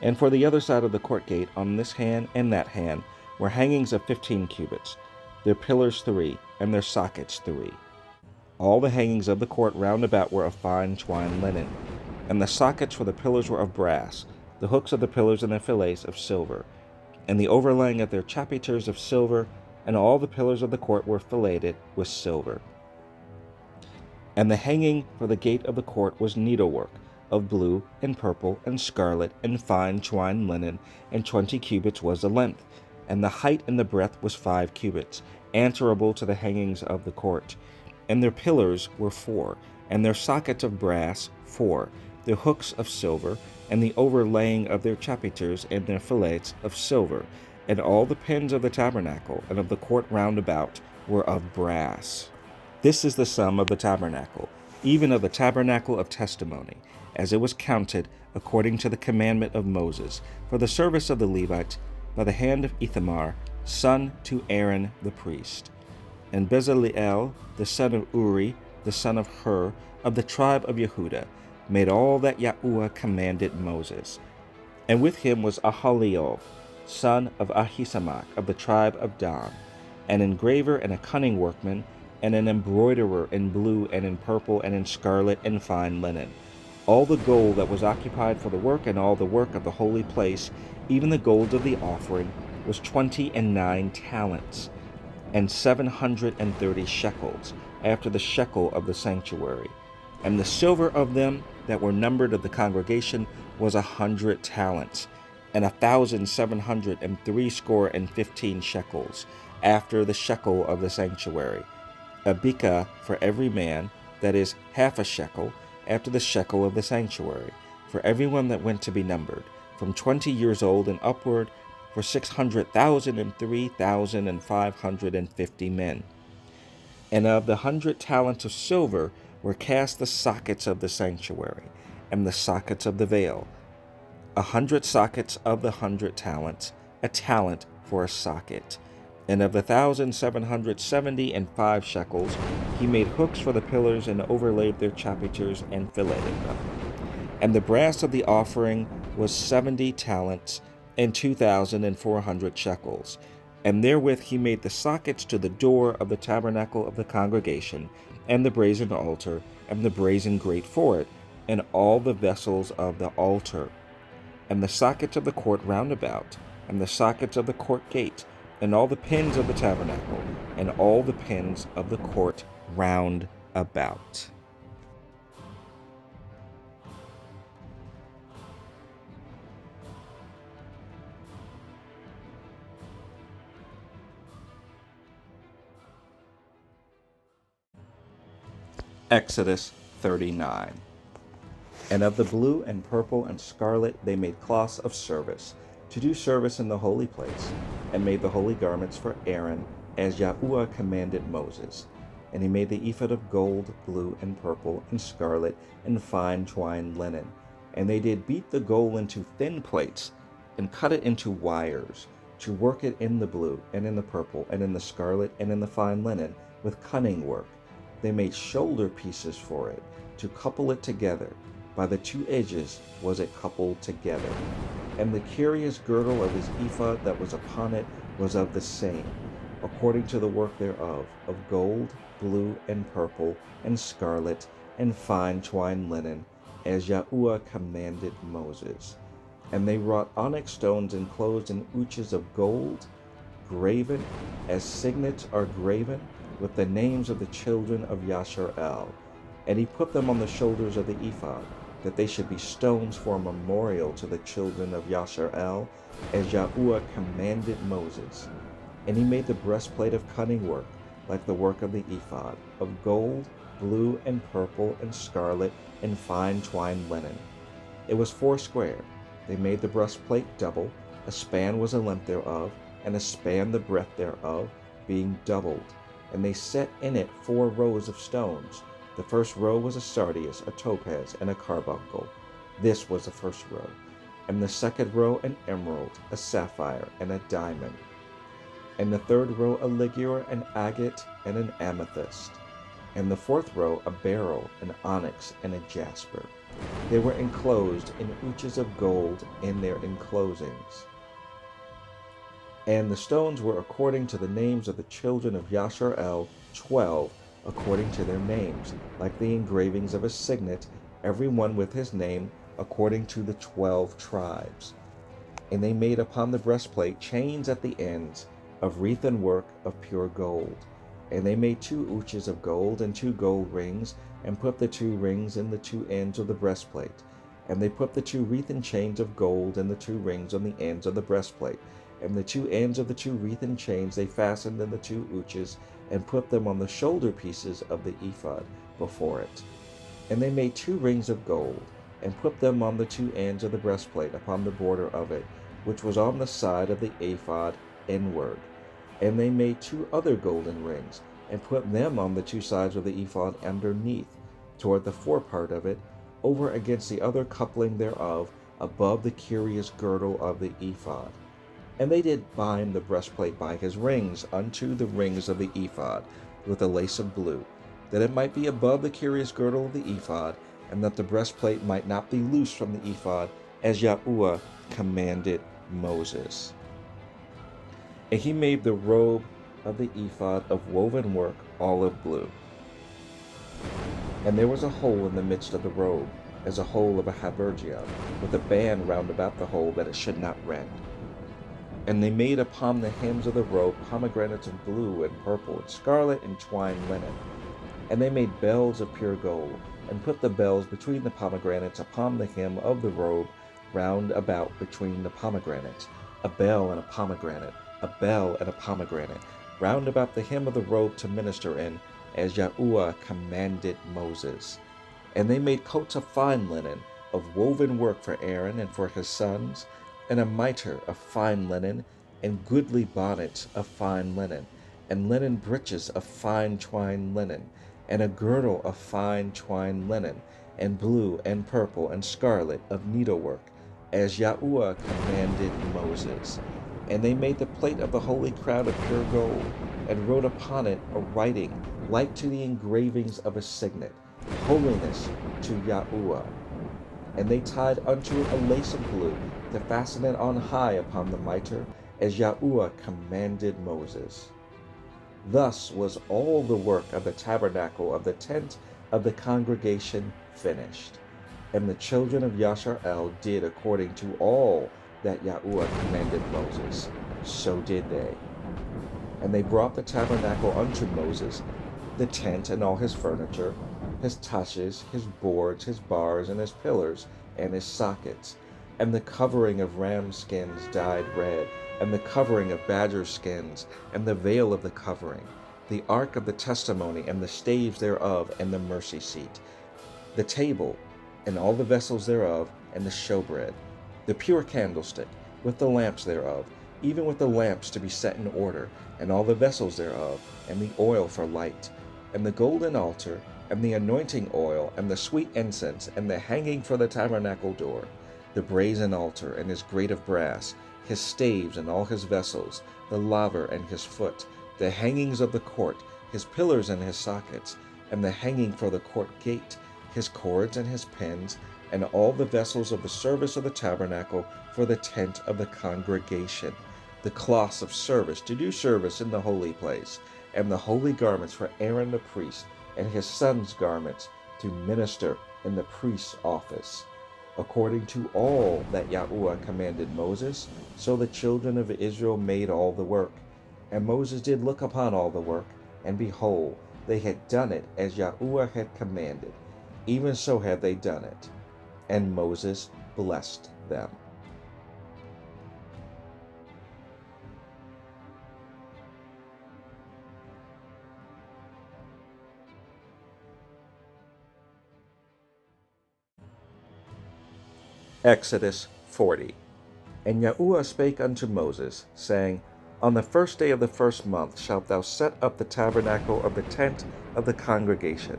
And for the other side of the court gate, on this hand and that hand, were hangings of 15 cubits. Their pillars 3, and their sockets 3. All the hangings of the court round about were of fine twined linen, and the sockets for the pillars were of brass, the hooks of the pillars and their fillets of silver, and the overlaying of their chapiters of silver, and all the pillars of the court were filleted with silver. And the hanging for the gate of the court was needlework, of blue and purple and scarlet and fine twined linen, and 20 cubits was the length, and the height and the breadth was 5 cubits, answerable to the hangings of the court. And their pillars were 4, and their sockets of brass 4, their hooks of silver, and the overlaying of their chapiters and their fillets of silver, and all the pins of the tabernacle and of the court round about were of brass. This is the sum of the tabernacle, even of the tabernacle of testimony, as it was counted according to the commandment of Moses, for the service of the Levites, by the hand of Ithamar, son to Aaron the priest. And Bezaleel, the son of Uri, the son of Hur, of the tribe of Yehudah, made all that Yahuwah commanded Moses. And with him was Aholiab, son of Ahisamach, of the tribe of Dan, an engraver and a cunning workman, and an embroiderer in blue and in purple and in scarlet and fine linen. All the gold that was occupied for the work and all the work of the holy place, even the gold of the offering, was 29 talents, and 730 shekels, after the shekel of the sanctuary. And the silver of them that were numbered of the congregation was 100 talents, and 1,715 shekels, after the shekel of the sanctuary. A bika for every man, that is, half a shekel, after the shekel of the sanctuary, for everyone that went to be numbered, from 20 years old and upward, for 600,000 and 3,550 men. And of the 100 talents of silver were cast the sockets of the sanctuary, and the sockets of the veil, 100 sockets of the 100 talents, a talent for a socket. And of the 1,775 shekels, he made hooks for the pillars and overlaid their chapiters and filleted them. And the brass of the offering was 70 talents and 2,400 shekels. And therewith he made the sockets to the door of the tabernacle of the congregation, and the brazen altar, and the brazen grate for it, and all the vessels of the altar, and the sockets of the court round about, and the sockets of the court gate, and all the pins of the tabernacle, and all the pins of the court round about. Exodus 39. And of the blue and purple and scarlet they made cloths of service, to do service in the holy place, and made the holy garments for Aaron, as Yahuwah commanded Moses. And he made the ephod of gold, blue, and purple, and scarlet, and fine twined linen. And they did beat the gold into thin plates, and cut it into wires, to work it in the blue, and in the purple, and in the scarlet, and in the fine linen, with cunning work. They made shoulder pieces for it, to couple it together. By the two edges was it coupled together. And the curious girdle of his ephod that was upon it was of the same, according to the work thereof, of gold, blue, and purple, and scarlet, and fine twined linen, as Yahuwah commanded Moses. And they wrought onyx stones enclosed in ouches of gold, graven, as signets are graven, with the names of the children of Yashar'el. And he put them on the shoulders of the ephod, that they should be stones for a memorial to the children of Yashar'el, as Yahuwah commanded Moses. And he made the breastplate of cunning work, like the work of the ephod, of gold, blue, and purple, and scarlet, and fine twined linen. It was 4 square. They made the breastplate double, a span was a length thereof, and a span the breadth thereof, being doubled. And they set in it 4 rows of stones. The first row was a sardius, a topaz, and a carbuncle. This was the first row. And the second row an emerald, a sapphire, and a diamond. And the third row a ligure, an agate, and an amethyst. And the fourth row a beryl, an onyx, and a jasper. They were enclosed in ouches of gold in their enclosings. And the stones were according to the names of the children of Yashar'el, 12, according to their names, like the engravings of a signet, every one with his name, according to the 12 tribes. And they made upon the breastplate chains at the ends, of wreathen work of pure gold. And they made 2 ouches of gold, and 2 gold rings, and put the 2 rings in the 2 ends of the breastplate. And they put the 2 wreathen chains of gold and the 2 rings on the ends of the breastplate. And the 2 ends of the 2 wreathen chains they fastened in the 2 ouches, and put them on the shoulder pieces of the ephod before it. And they made 2 rings of gold, and put them on the 2 ends of the breastplate upon the border of it, which was on the side of the ephod inward. And they made 2 other golden rings, and put them on the 2 sides of the ephod underneath, toward the forepart of it, over against the other coupling thereof, above the curious girdle of the ephod. And they did bind the breastplate by his rings unto the rings of the ephod, with a lace of blue, that it might be above the curious girdle of the ephod, and that the breastplate might not be loose from the ephod, as Yahuwah commanded Moses. And he made the robe of the ephod of woven work, olive blue. And there was a hole in the midst of the robe, as a hole of a habergeon, with a band round about the hole, that it should not rend. And they made upon the hems of the robe pomegranates of blue and purple and scarlet and twined linen. And they made bells of pure gold, and put the bells between the pomegranates upon the hem of the robe, round about between the pomegranates, a bell and a pomegranate, a bell and a pomegranate, round about the hem of the robe to minister in, as Yahuwah commanded Moses. And they made coats of fine linen, of woven work for Aaron and for his sons, and a mitre of fine linen, and goodly bonnets of fine linen, and linen breeches of fine twined linen, and a girdle of fine twined linen, and blue and purple and scarlet of needlework, as Yahuwah commanded Moses. And they made the plate of the holy crown of pure gold, and wrote upon it a writing like to the engravings of a signet, holiness to Yahuwah. And they tied unto it a lace of blue, to fasten it on high upon the mitre, as Yahuwah commanded Moses. Thus was all the work of the tabernacle of the tent of the congregation finished. And the children of Yashar'el did according to all that Yahuwah commanded Moses. So did they. And they brought the tabernacle unto Moses, the tent and all his furniture, his taches, his boards, his bars, and his pillars, and his sockets, and the covering of ram skins dyed red, and the covering of badger skins, and the veil of the covering, the ark of the testimony, and the staves thereof, and the mercy seat, the table, and all the vessels thereof, and the showbread, the pure candlestick, with the lamps thereof, even with the lamps to be set in order, and all the vessels thereof, and the oil for light, and the golden altar, and the anointing oil, and the sweet incense, and the hanging for the tabernacle door, the brazen altar, and his grate of brass, his staves, and all his vessels, the laver and his foot, the hangings of the court, his pillars and his sockets, and the hanging for the court gate, his cords and his pins, and all the vessels of the service of the tabernacle for the tent of the congregation, the cloths of service to do service in the holy place, and the holy garments for Aaron the priest, and his sons' garments to minister in the priest's office. According to all that Yahuwah commanded Moses, so the children of Israel made all the work. And Moses did look upon all the work, and behold, they had done it as Yahuwah had commanded. Even so had they done it. And Moses blessed them. Exodus 40. And Yahuwah spake unto Moses, saying, On the first day of the first month shalt thou set up the tabernacle of the tent of the congregation.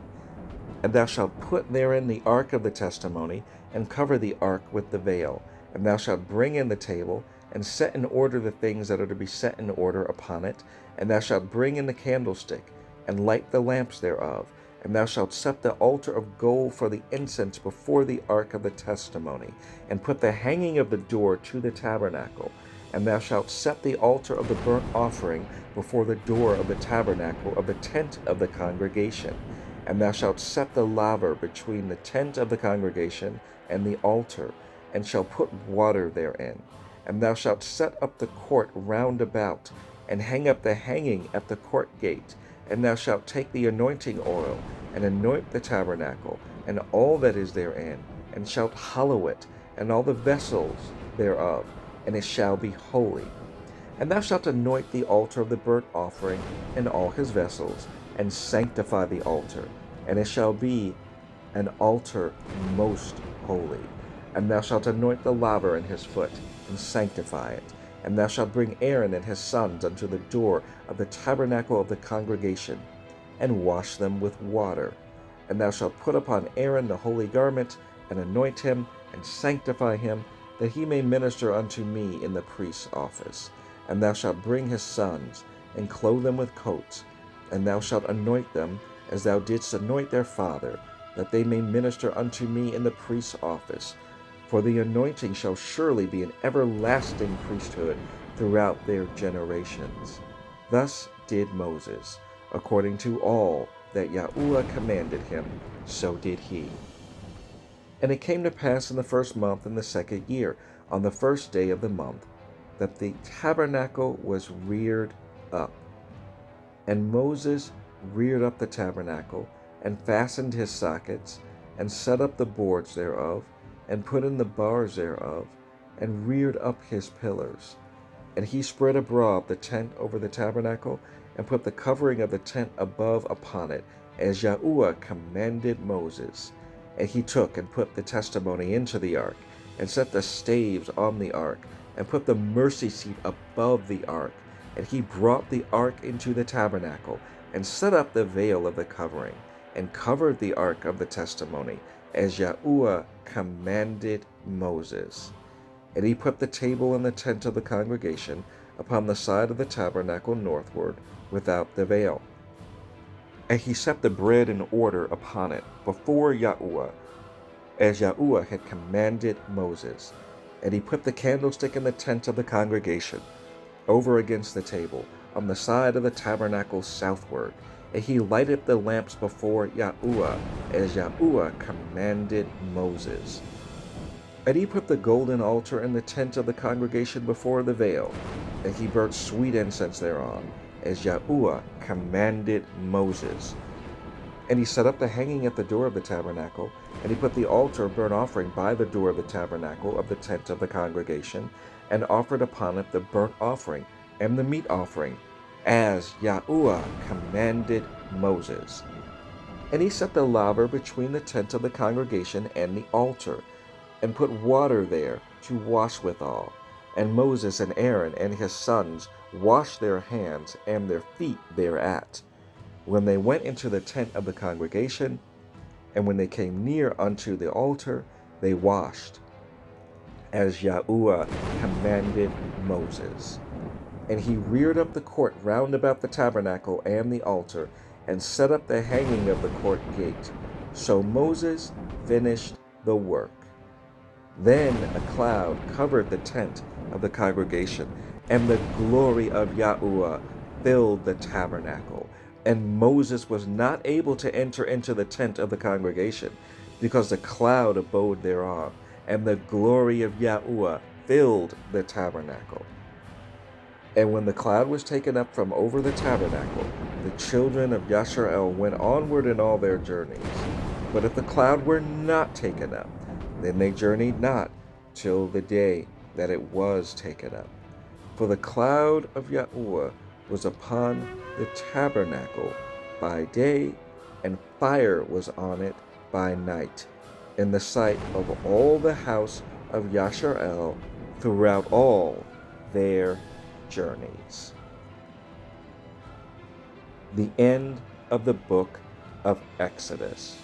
And thou shalt put therein the ark of the testimony, and cover the ark with the veil. And thou shalt bring in the table, and set in order the things that are to be set in order upon it. And thou shalt bring in the candlestick, and light the lamps thereof. And thou shalt set the altar of gold for the incense before the ark of the testimony, and put the hanging of the door to the tabernacle. And thou shalt set the altar of the burnt offering before the door of the tabernacle of the tent of the congregation. And thou shalt set the laver between the tent of the congregation and the altar, and shalt put water therein. And thou shalt set up the court round about, and hang up the hanging at the court gate. And thou shalt take the anointing oil, and anoint the tabernacle, and all that is therein, and shalt hallow it, and all the vessels thereof, and it shall be holy. And thou shalt anoint the altar of the burnt offering, and all his vessels, and sanctify the altar, and it shall be an altar most holy. And thou shalt anoint the laver in his foot, and sanctify it. And thou shalt bring Aaron and his sons unto the door of the tabernacle of the congregation, and wash them with water. And thou shalt put upon Aaron the holy garment, and anoint him, and sanctify him, that he may minister unto me in the priest's office. And thou shalt bring his sons, and clothe them with coats, and thou shalt anoint them, as thou didst anoint their father, that they may minister unto me in the priest's office. For the anointing shall surely be an everlasting priesthood throughout their generations. Thus did Moses, according to all that Yahuwah commanded him, so did he. And it came to pass in the first month in the second year, on the first day of the month, that the tabernacle was reared up. And Moses reared up the tabernacle, and fastened his sockets, and set up the boards thereof, and put in the bars thereof, and reared up his pillars. And he spread abroad the tent over the tabernacle, and put the covering of the tent above upon it, as Yahuwah commanded Moses. And he took and put the testimony into the ark, and set the staves on the ark, and put the mercy seat above the ark. And he brought the ark into the tabernacle, and set up the veil of the covering, and covered the ark of the testimony, as Yahuwah commanded Moses. And he put the table in the tent of the congregation upon the side of the tabernacle northward, without the veil. And he set the bread in order upon it before Yahuwah, as Yahuwah had commanded Moses. And he put the candlestick in the tent of the congregation, over against the table, on the side of the tabernacle southward. And he lighted the lamps before Yahuwah, as Yahuwah commanded Moses. And he put the golden altar in the tent of the congregation before the veil, and he burnt sweet incense thereon, as Yahuwah commanded Moses. And he set up the hanging at the door of the tabernacle, and he put the altar of burnt offering by the door of the tabernacle of the tent of the congregation, and offered upon it the burnt offering and the meat offering, as Yahuwah commanded Moses. And he set the laver between the tent of the congregation and the altar, and put water there to wash withal. And Moses and Aaron and his sons washed their hands and their feet thereat, when they went into the tent of the congregation, and when they came near unto the altar, they washed, as Yahuwah commanded Moses. And he reared up the court round about the tabernacle and the altar, and set up the hanging of the court gate. So Moses finished the work. Then a cloud covered the tent of the congregation, and the glory of Yahuwah filled the tabernacle. And Moses was not able to enter into the tent of the congregation, because the cloud abode thereon, and the glory of Yahuwah filled the tabernacle. And when the cloud was taken up from over the tabernacle, the children of Yasharel went onward in all their journeys. But if the cloud were not taken up, then they journeyed not till the day that it was taken up. For the cloud of Yahuwah was upon the tabernacle by day, and fire was on it by night, in the sight of all the house of Yasharel throughout all their journeys. The end of the book of Exodus.